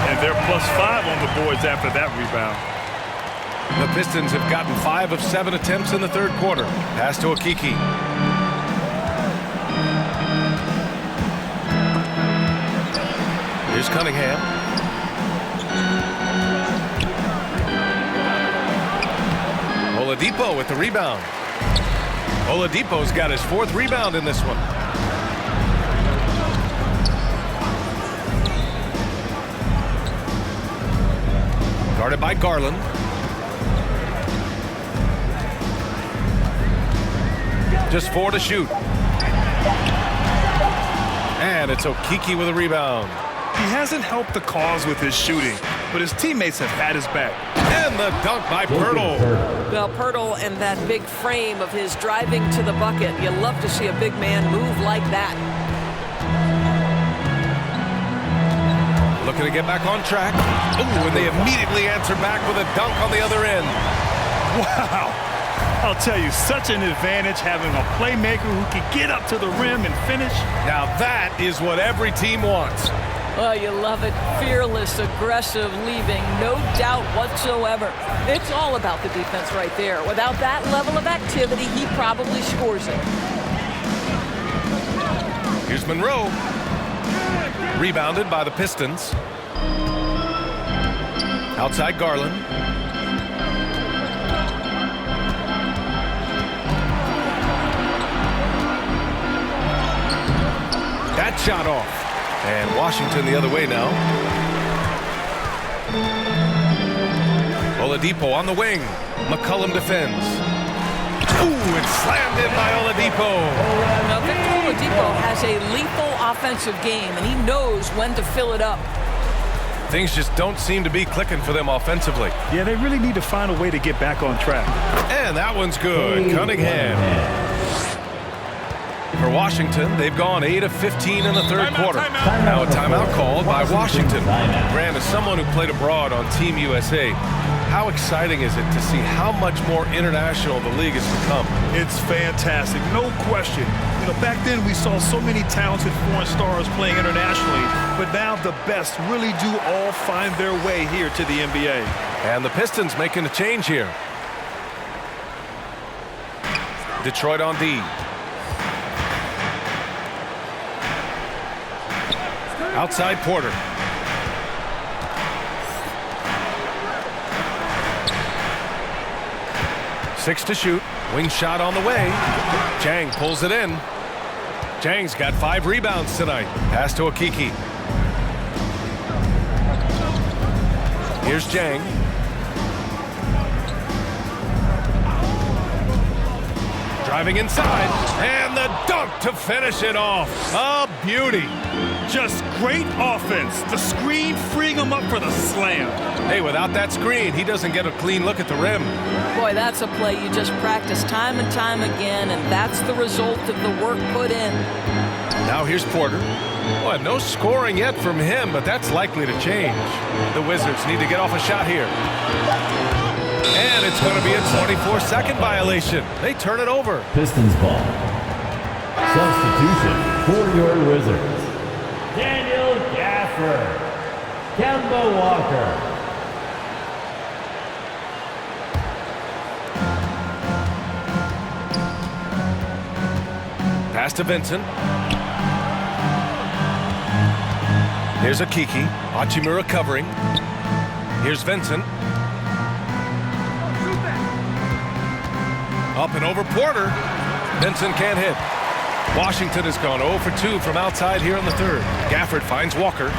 And they're +5 on the boards after that rebound. The Pistons have gotten 5 of 7 attempts in the third quarter. Pass to Okiki. Here's Cunningham. Oladipo with the rebound. Oladipo's got his 4th rebound in this one. Guarded by Garland. Just 4 to shoot. And it's Okiki with a rebound. He hasn't helped the cause with his shooting, but his teammates have had his back. And the dunk by Pirtle. Well, Pirtle and that big frame of his driving to the bucket. You love to see a big man move like that. Looking to get back on track. Ooh, and they immediately answer back with a dunk on the other end. Wow. I'll tell you, such an advantage having a playmaker who can get up to the rim and finish. Now that is what every team wants. Oh, you love it. Fearless, aggressive, leaving, no doubt whatsoever. It's all about the defense right there. Without that level of activity, he probably scores it. Here's Monroe. Rebounded by the Pistons. Outside Garland. That shot off. And Washington the other way now. Oladipo on the wing. McCollum defends. Ooh, it's slammed in by Oladipo. Now, Victor Oladipo has a lethal offensive game, and he knows when to fill it up. Things just don't seem to be clicking for them offensively. Yeah, they really need to find a way to get back on track. And that one's good. Cunningham. For Washington, they've gone 8 of 15 in the third quarter. Now a timeout called by Washington. Grant, as someone who played abroad on Team USA, how exciting is it to see how much more international the league has become? It's fantastic, no question. You know, back then we saw so many talented foreign stars playing internationally, but now the best really do all find their way here to the NBA. And the Pistons making a change here. Detroit on D. Outside Porter. Six to shoot. Wing shot on the way. Jang pulls it in. Jang's got 5 rebounds tonight. Pass to Okiki. Here's Jang. Driving inside. And the dunk to finish it off. A beauty. Just great offense. The screen freeing him up for the slam. Hey, without that screen, he doesn't get a clean look at the rim. Boy, that's a play you just practice time and time again, and that's the result of the work put in. Now here's Porter. Well, no scoring yet from him, but that's likely to change. The Wizards need to get off a shot here. And it's going to be a 24-second violation. They turn it over. Pistons ball. Substitution for your Wizards. Daniel Gafford. Kemba Walker. Pass to Vincent. Here's Okiki. Hachimura covering. Here's Vincent. Up and over Porter. Vincent can't hit. Washington has gone 0 for 2 from outside here in the third. Gafford finds Walker.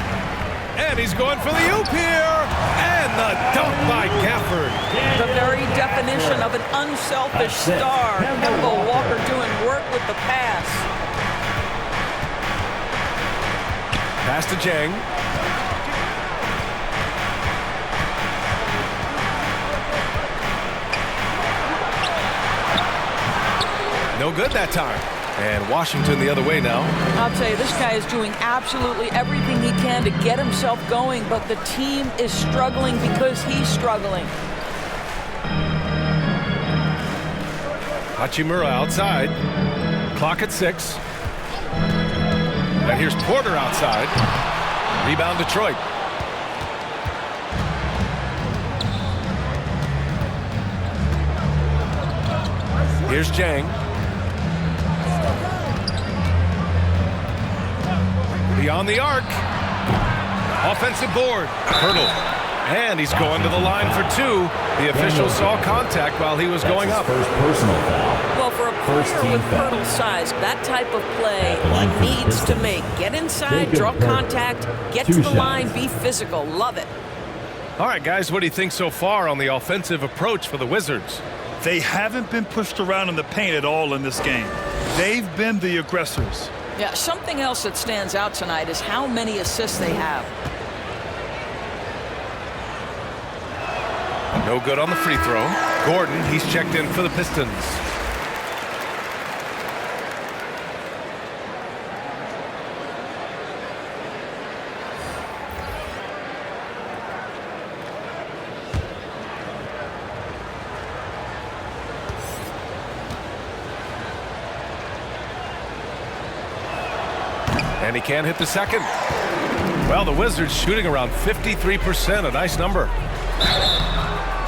And he's going for the oop here. And the dunk by Gafford. The very definition of an unselfish star. Kemba Walker doing work with the pass. Pass to Jang. No good that time. And Washington the other way now. I'll tell you, this guy is doing absolutely everything he can to get himself going, but the team is struggling because he's struggling. Hachimura outside. Clock at 6. And here's Porter outside. Rebound Detroit. Here's Jang. Beyond the arc. Offensive board. Hurdle. And he's going to the line for two. The official saw contact while he was going up. First personal foul. Well, for a player with Pirtle's size, that type of play he needs to make. Get inside, draw contact, get to the line, be physical. Love it. All right, guys, what do you think so far on the offensive approach for the Wizards? They haven't been pushed around in the paint at all in this game. They've been the aggressors. Yeah, something else that stands out tonight is how many assists they have. No good on the free throw. Gordon, he's checked in for the Pistons. And he can't hit the second. Well, the Wizards shooting around 53%, a nice number.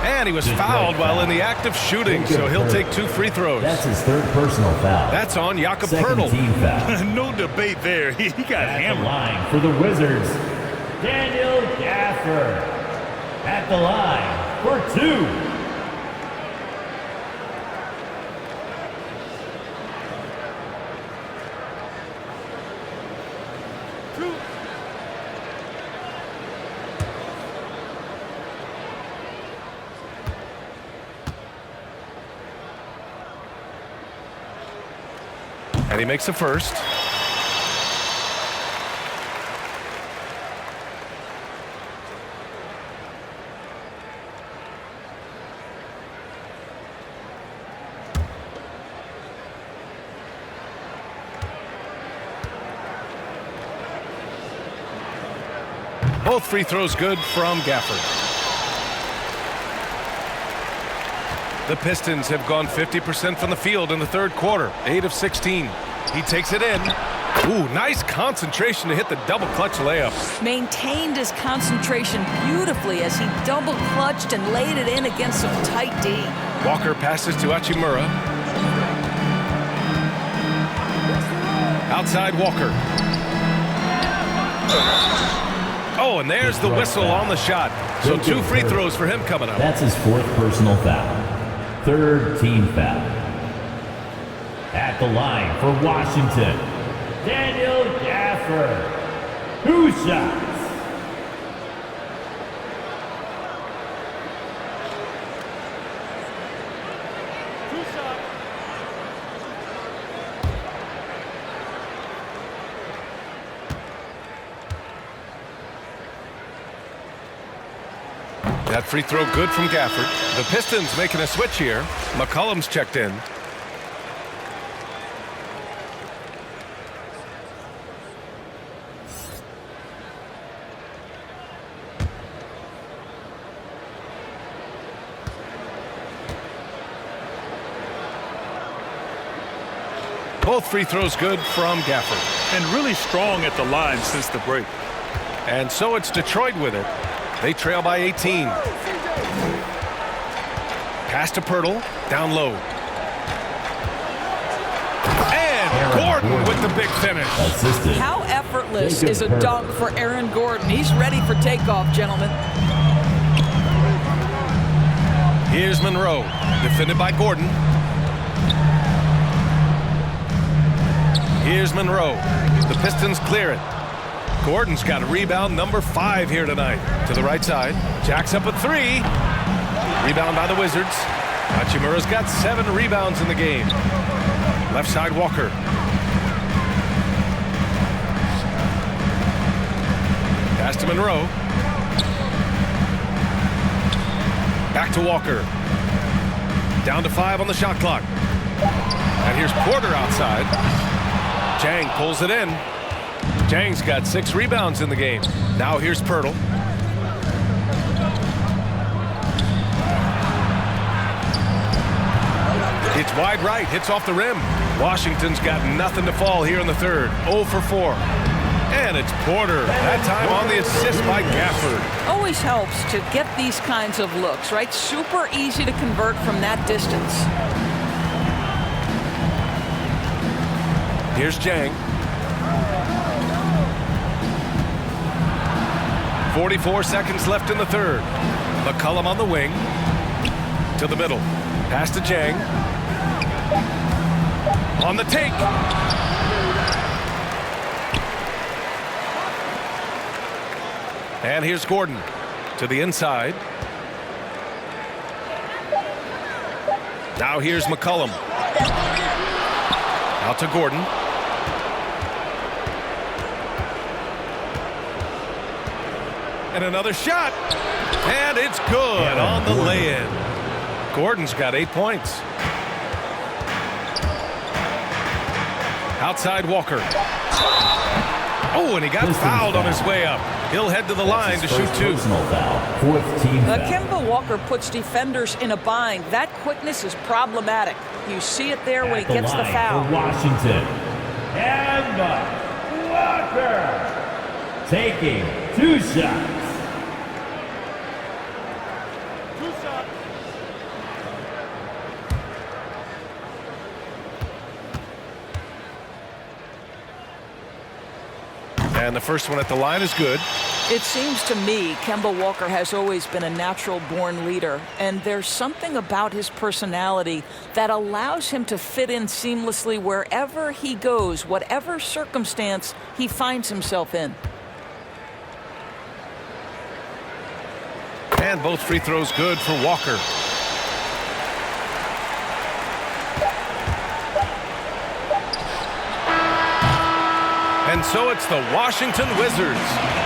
And he was fouled while in the act of shooting, so he'll take 2 free throws. That's his third personal foul. That's on Jakob Second Poeltl. team foul. No debate there. He got hammered. Line for the Wizards, Daniel Gaffer. At the line for 2. And he makes a first. Both free throws good from Gafford. The Pistons have gone 50% from the field in the third quarter, 8 of 16. He takes it in. Ooh, nice concentration to hit the double clutch layup. Maintained his concentration beautifully as he double clutched and laid it in against some tight D. Walker passes to Hachimura. Outside Walker. Oh, and there's the whistle on the shot. So 2 free throws for him coming up. That's his 4th personal foul. 3rd team foul. At the line for Washington, Daniel Gaffer. 2 shots. That free throw good from Gafford. The Pistons making a switch here. McCollum's checked in. Both free throws good from Gafford. And really strong at the line since the break. And so it's Detroit with it. They trail by 18. Pass to Poeltl, down low. And Gordon with the big finish. How effortless is a dunk for Aaron Gordon? He's ready for takeoff, gentlemen. Here's Monroe, defended by Gordon. Here's Monroe. The Pistons clear it. Gordon's got a rebound number 5 here tonight. To the right side. Jacks up at 3. Rebound by the Wizards. Hachimura's got 7 rebounds in the game. Left side Walker. Pass to Monroe. Back to Walker. Down to 5 on the shot clock. And here's Porter outside. Jang pulls it in. Jang's got 6 rebounds in the game. Now here's Poeltl. It's wide right, hits off the rim. Washington's got nothing to fall here in the third. 0 for 4. And it's Porter. That time on the assist by Gafford. Always helps to get these kinds of looks, right? Super easy to convert from that distance. Here's Jang. 44 seconds left in the third. McCollum on the wing. To the middle. Pass to Jang. On the take. And here's Gordon to the inside. Now here's McCollum. Out to Gordon. And another shot. And it's good on the lay-in. Gordon's got 8 points. Outside Walker. Oh, and he got fouled on his way up. He'll head to the line to shoot 2. Kemba Walker puts defenders in a bind. That quickness is problematic. You see it there when he gets the foul. For Washington, Kemba Walker taking 2 shots. And the first one at the line is good. It seems to me Kemba Walker has always been a natural-born leader, and there's something about his personality that allows him to fit in seamlessly wherever he goes, whatever circumstance he finds himself in. And both free throws good for Walker. And so it's the Washington Wizards,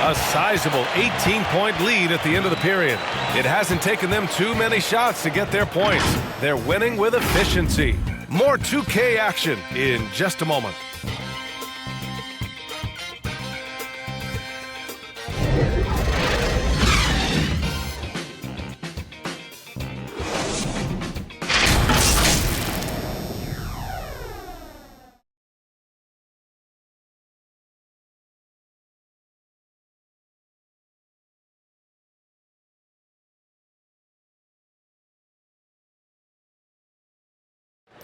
a sizable 18-point lead at the end of the period. It hasn't taken them too many shots to get their points. They're winning with efficiency. More 2K action in just a moment.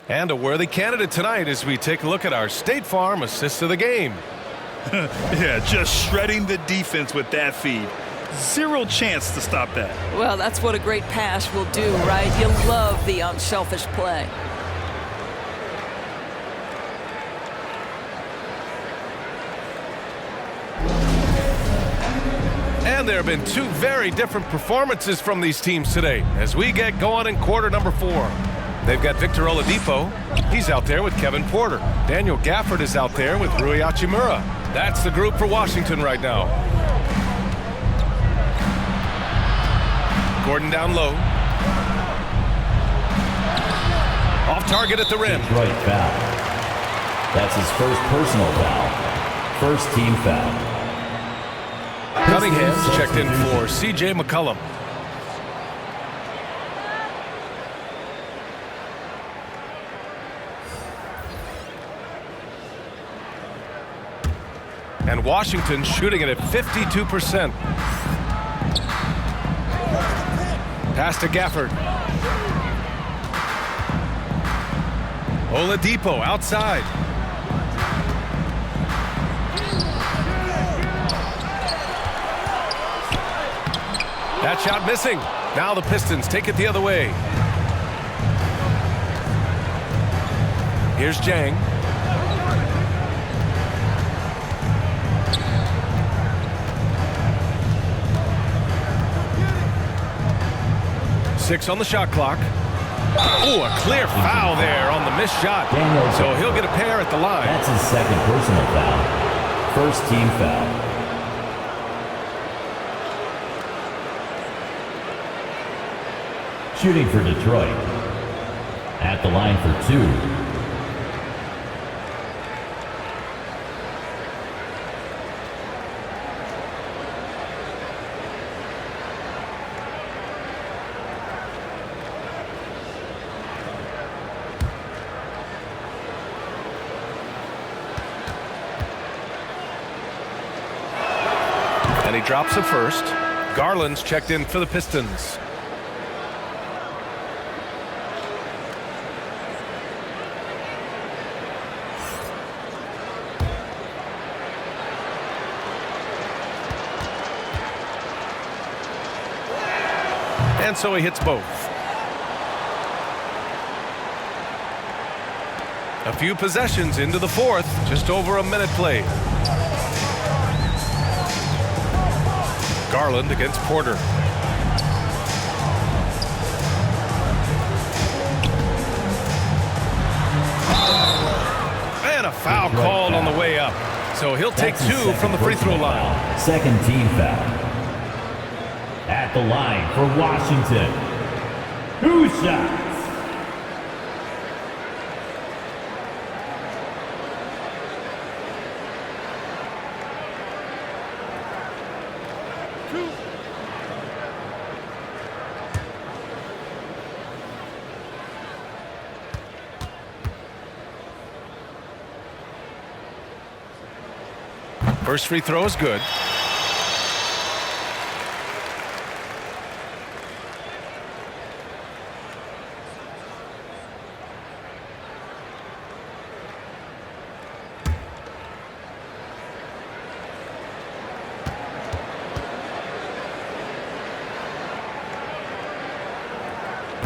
And a worthy candidate tonight as we take a look at our State Farm assist of the game. Yeah, just shredding the defense with that feed. Zero chance to stop that. Well, that's what a great pass will do, right? You love the unselfish play. And there have been 2 very different performances from these teams today as we get going in quarter number 4. They've got Victor Oladipo. He's out there with Kevin Porter. Daniel Gafford is out there with Rui Hachimura. That's the group for Washington right now. Gordon down low. Off target at the rim. Detroit foul. That's his first personal foul. First team foul. Cunningham's checked in for C.J. McCollum. And Washington shooting it at 52%. Pass to Gafford. Oladipo outside. That shot missing. Now the Pistons take it the other way. Here's Jang. Six on the shot clock. Oh, a clear foul there on the missed shot. So he'll get a pair at the line. That's his second personal foul. First team foul. Shooting for Detroit. At the line for 2. And he drops it first. Garland's checked in for the Pistons. And so he hits both. A few possessions into the fourth, just over a minute played. Garland against Porter. And a foul called on the way up. So he'll take two from the free throw line. Second team foul. At the line for Washington. 2 shots. First free throw is good.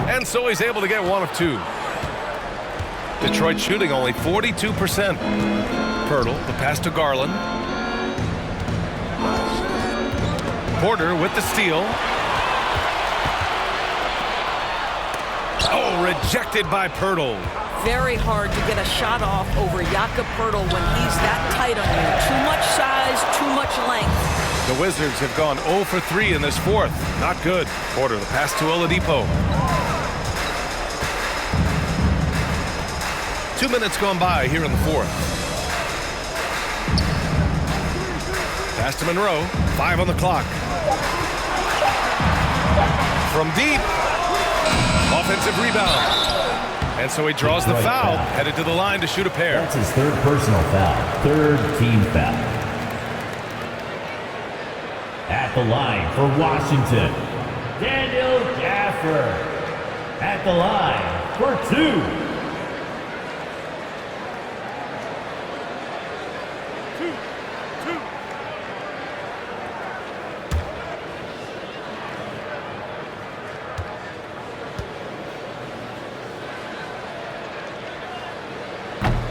And so he's able to get one of two. Detroit shooting only 42%. Pirtle, the pass to Garland. Porter with the steal. Oh, rejected by Pirtle. Very hard to get a shot off over Jakob Pirtle when he's that tight on you. Too much size, too much length. The Wizards have gone 0 for 3 in this fourth. Not good. Porter, the pass to Oladipo. 2 minutes gone by here in the fourth. Pass to Monroe. 5 on the clock. From deep. Offensive rebound. And so he draws the foul. Headed to the line to shoot a pair. That's his third personal foul. Third team foul. At the line for Washington. Daniel Gafford. At the line for 2.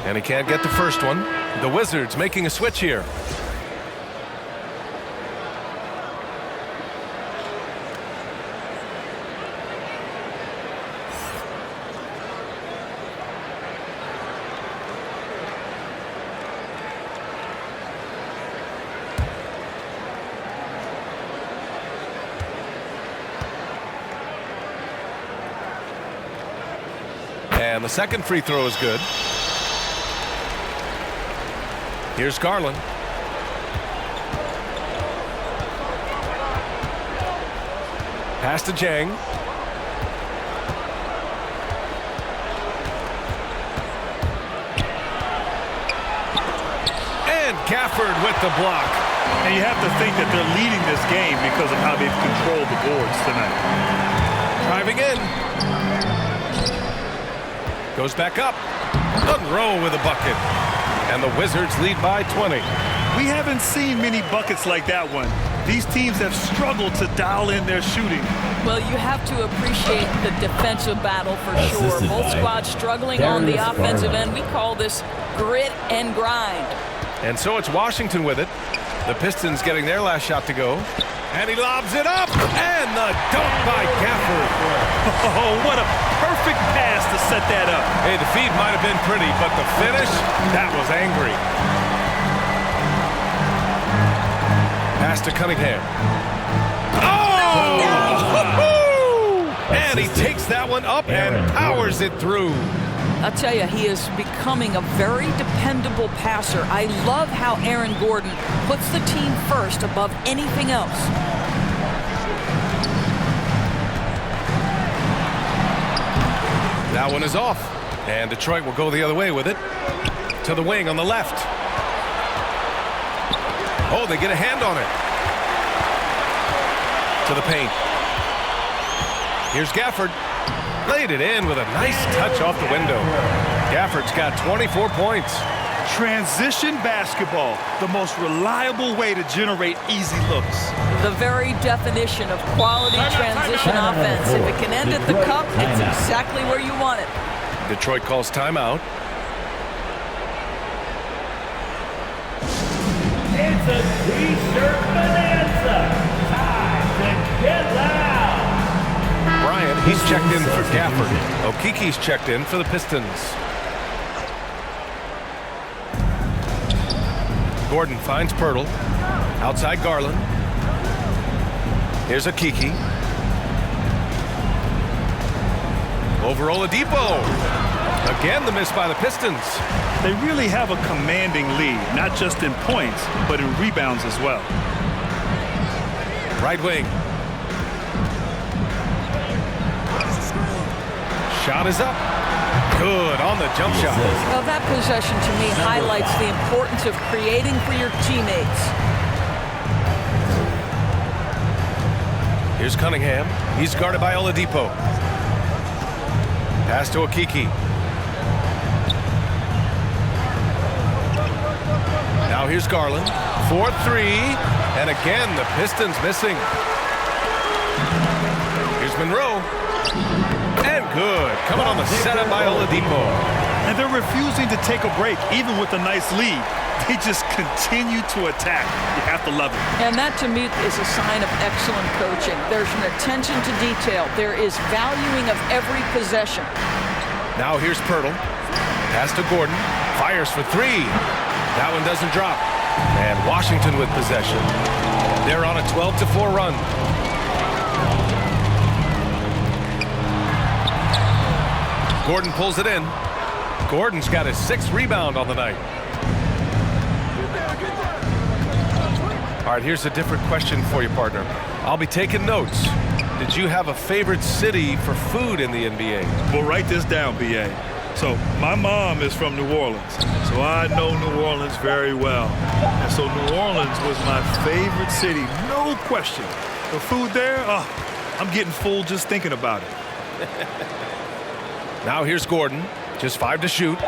And he can't get the first one. The Wizards making a switch here. And the second free throw is good. Here's Garland. Pass to Jang. And Gafford with the block. And you have to think that they're leading this game because of how they've controlled the boards tonight. Driving in. Goes back up. Monroe with a bucket. And the Wizards lead by 20. We haven't seen many buckets like that one. These teams have struggled to dial in their shooting. Well, you have to appreciate the defensive battle for sure. Both squads struggling on the offensive end. We call this grit and grind. And so it's Washington with it. The Pistons getting their last shot to go. And he lobs it up. And the dunk by Gafford. Oh, what a perfect pass to set that up. Hey, the feed might have been pretty, but the finish, that was angry. Pass to Cunningham. Oh! And he takes that one up and powers it through. I'll tell you, he is becoming a very dependable passer. I love how Aaron Gordon puts the team first above anything else. That one is off. And Detroit will go the other way with it. To the wing on the left. Oh, they get a hand on it. To the paint. Here's Gafford. Laid it in with a nice touch off the window. Gafford's got 24 points. Transition basketball, the most reliable way to generate easy looks. The very definition of quality transition offense. If it can end at the cup, it's exactly where you want it. Detroit calls timeout. It's a T-shirt bonanza. Time to get loud. Bryant, he's checked in for Gafford. Okiki's checked in for the Pistons. Gordon finds Pirtle. Outside Garland. Here's Okiki. Over Oladipo. Again, the miss by the Pistons. They really have a commanding lead, not just in points, but in rebounds as well. Right wing. Shot is up. Good on the jump shot. Well, that possession to me highlights the importance of creating for your teammates. Here's Cunningham. He's guarded by Oladipo. Pass to Okiki. Now here's Garland. 4-3. And again, the Pistons missing. Here's Monroe. And good. Coming on the setup by Oladipo. And they're refusing to take a break, even with a nice lead. They just continue to attack. You have to love it. And that, to me, is a sign of excellent coaching. There's an attention to detail. There is valuing of every possession. Now here's Pirtle. Pass to Gordon. Fires for three. That one doesn't drop. And Washington with possession. They're on a 12-4 run. Gordon pulls it in. Gordon's got his 6th rebound on the night. All right, here's a different question for you, partner. I'll be taking notes. Did you have a favorite city for food in the NBA? Well, write this down, B.A. So my mom is from New Orleans, so I know New Orleans very well. And so New Orleans was my favorite city, no question. The food there, I'm getting full just thinking about it. Now here's Gordon, just 5 to shoot.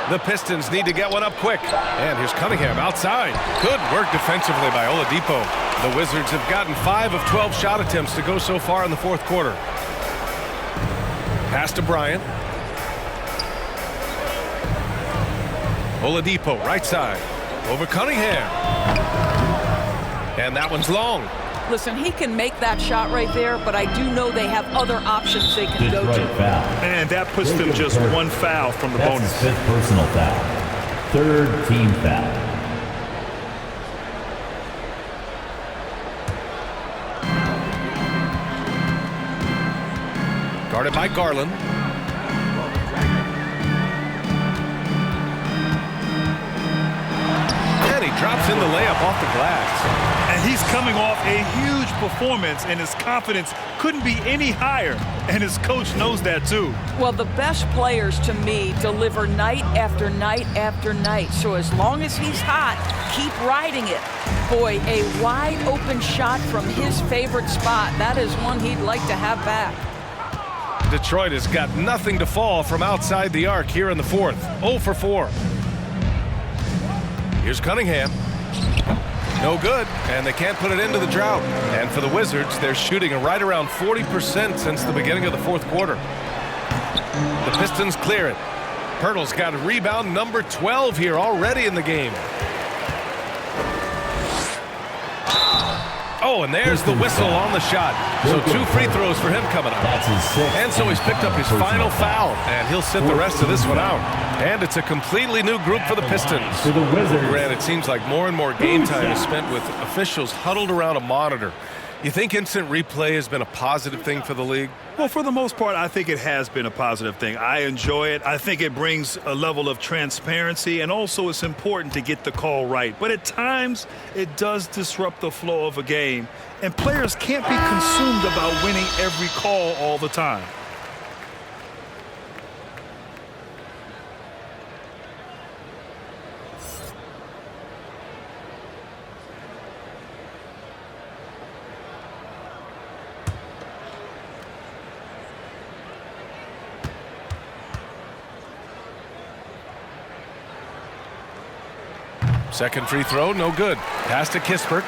The Pistons need to get one up quick. And here's Cunningham outside. Good work defensively by Oladipo. The Wizards have gotten 5 of 12 shot attempts to go so far in the 4th quarter. Pass to Bryant. Oladipo, right side. Over Cunningham. And that one's long. Listen, he can make that shot right there, but I do know they have other options they can go to. And that puts them just one foul from the bonus. That's his 5th personal foul. 3rd team foul. Guarded by Garland. And he drops in the layup off the glass. And he's coming off a huge performance, and his confidence couldn't be any higher. And his coach knows that, too. Well, the best players, to me, deliver night after night after night. So as long as he's hot, keep riding it. Boy, a wide-open shot from his favorite spot. That is one he'd like to have back. Detroit has got nothing to fall from outside the arc here in the 4th. 0 for 4. Here's Cunningham. No good, and they can't put it into the drought. And for the Wizards, they're shooting right around 40% since the beginning of the 4th quarter. The Pistons clear it. Pirtle's got a rebound number 12 here already in the game. Oh, and there's the whistle on the shot. So 2 free throws for him coming up. That's his 6th. And so he's picked up his final foul, and he'll sit the rest of this one out. And it's a completely new group for the Pistons. For the Wizards. Grant, it seems like more and more game time is spent with officials huddled around a monitor. You think instant replay has been a positive thing for the league? Well, for the most part, I think it has been a positive thing. I enjoy it. I think it brings a level of transparency, and also it's important to get the call right. But at times, it does disrupt the flow of a game, and players can't be consumed about winning every call all the time. Second free throw, no good. Pass to Kispert.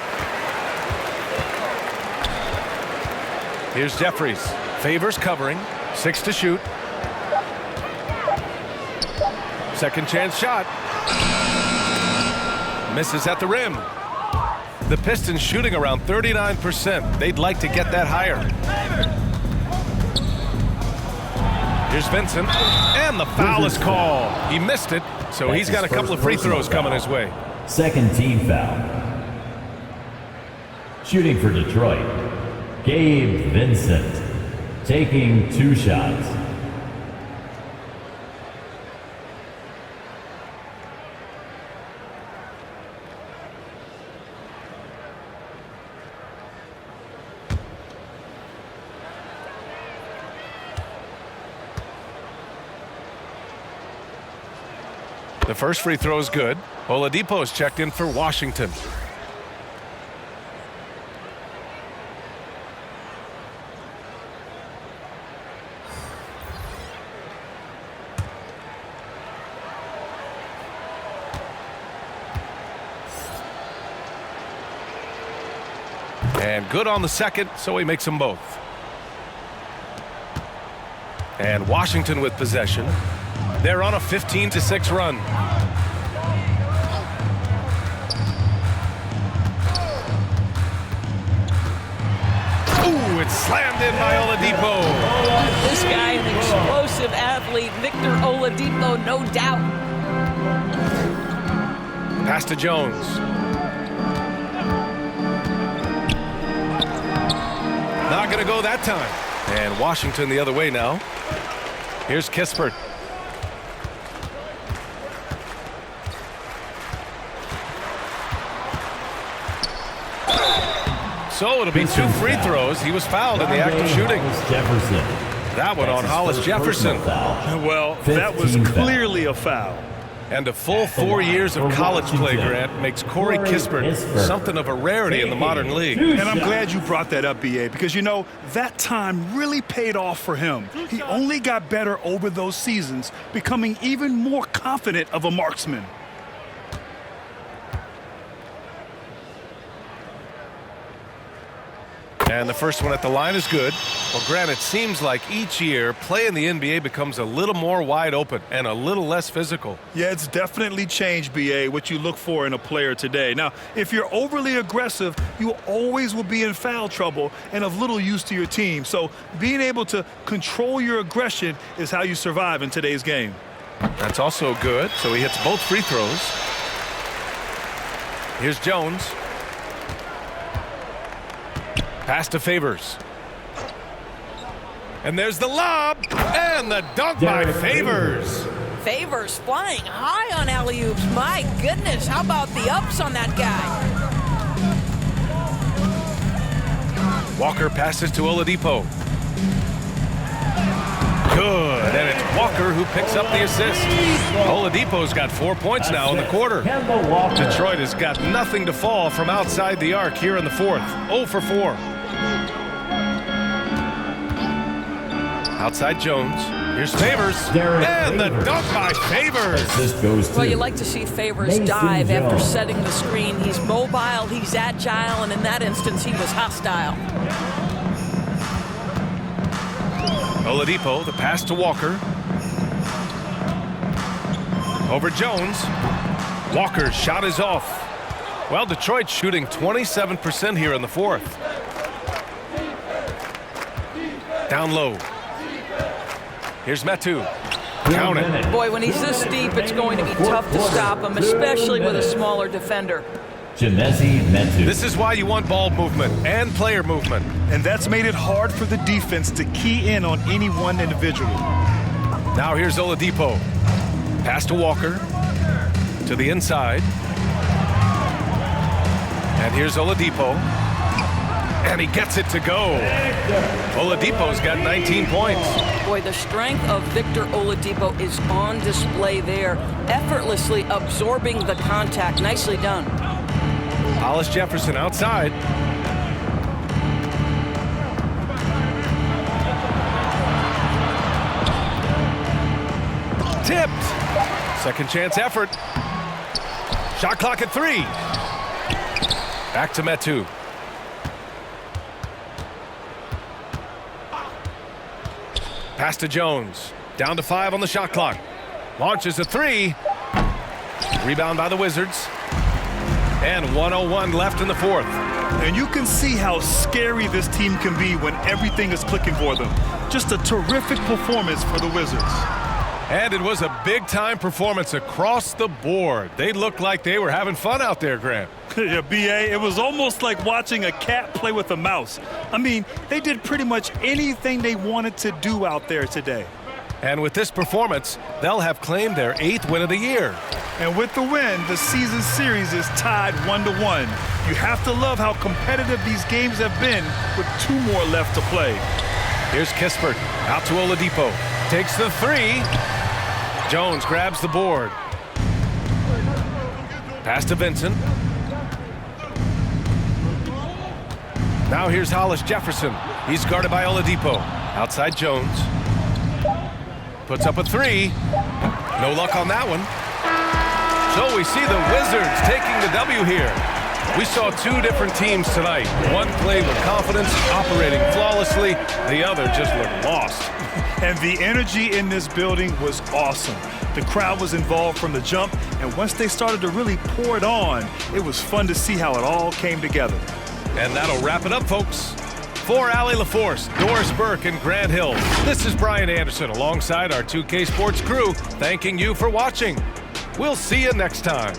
Here's Jeffries. Favors covering. 6 to shoot. Second chance shot. Misses at the rim. The Pistons shooting around 39%. They'd like to get that higher. Here's Vincent. And the foul is called. He missed it, so he's got a couple of free throws coming his way. Second team foul. Shooting for Detroit, Gabe Vincent, taking 2 shots. The first free throw is good. Oladipo's checked in for Washington. And good on the second, so he makes them both. And Washington with possession. They're on a 15-6 run. Ooh, it's slammed in by Oladipo. This guy, an explosive athlete, Victor Oladipo, no doubt. Pass to Jones. Not going to go that time. And Washington the other way now. Here's Kispert. So it'll be 2 free throws. He was fouled in the act of shooting. That one on Hollis Jefferson. Well, that was clearly a foul. And a full 4 years of college play, Grant, makes Corey Kispert something of a rarity in the modern league. And I'm glad you brought that up, B.A., because, you know, that time really paid off for him. He only got better over those seasons, becoming even more confident of a marksman. And the first one at the line is good. Well, Grant, it seems like each year play in the NBA becomes a little more wide open and a little less physical. Yeah, it's definitely changed, B.A., what you look for in a player today. Now, if you're overly aggressive, you always will be in foul trouble and of little use to your team. So being able to control your aggression is how you survive in today's game. That's also good. So he hits both free throws. Here's Jones. Pass to Favors. And there's the lob. And the dunk by Favors. Favors flying high on alley-oops. My goodness, how about the ups on that guy? Walker passes to Oladipo. Good. And it's Walker who picks up the assist. Oladipo's got 4 points now in the quarter. Detroit has got nothing to fall from outside the arc here in the fourth. 0 for 4. Outside Jones. Here's Favors. And the dunk by Favors. Well, you like to see Favors dive after setting the screen. He's mobile, he's agile, and in that instance, he was hostile. Oladipo, the pass to Walker. Over Jones. Walker's shot is off. Well, Detroit's shooting 27% here in the fourth. Down low. Here's Metu. Count it. Boy, when he's this deep, it's going to be tough to stop him, especially with a smaller defender. This is why you want ball movement and player movement. And that's made it hard for the defense to key in on any one individual. Now here's Oladipo. Pass to Walker. To the inside. And here's Oladipo. And he gets it to go. Oladipo's got 19 points. Boy, the strength of Victor Oladipo is on display there, effortlessly absorbing the contact. Nicely done. Hollis Jefferson outside. Tipped. Second chance effort. Shot clock at 3. Back to Metu. Pass to Jones. Down to 5 on the shot clock. Launches a 3. Rebound by the Wizards. And 1:01 left in the fourth. And you can see how scary this team can be when everything is clicking for them. Just a terrific performance for the Wizards. And it was a big-time performance across the board. They looked like they were having fun out there, Grant. Yeah, B.A., it was almost like watching a cat play with a mouse. I mean, they did pretty much anything they wanted to do out there today. And with this performance, they'll have claimed their 8th win of the year. And with the win, the season series is tied 1-1. You have to love how competitive these games have been with 2 more left to play. Here's Kispert out to Oladipo. Takes the 3. Jones grabs the board. Pass to Vincent. Now here's Hollis Jefferson. He's guarded by Oladipo. Outside Jones. Puts up a 3. No luck on that one. So we see the Wizards taking the W here. We saw 2 different teams tonight. One played with confidence, operating flawlessly. The other just looked lost. And the energy in this building was awesome. The crowd was involved from the jump, and once they started to really pour it on, it was fun to see how it all came together. And that'll wrap it up, folks. For Allie LaForce, Doris Burke, and Grant Hill, this is Brian Anderson alongside our 2K Sports crew, thanking you for watching. We'll see you next time.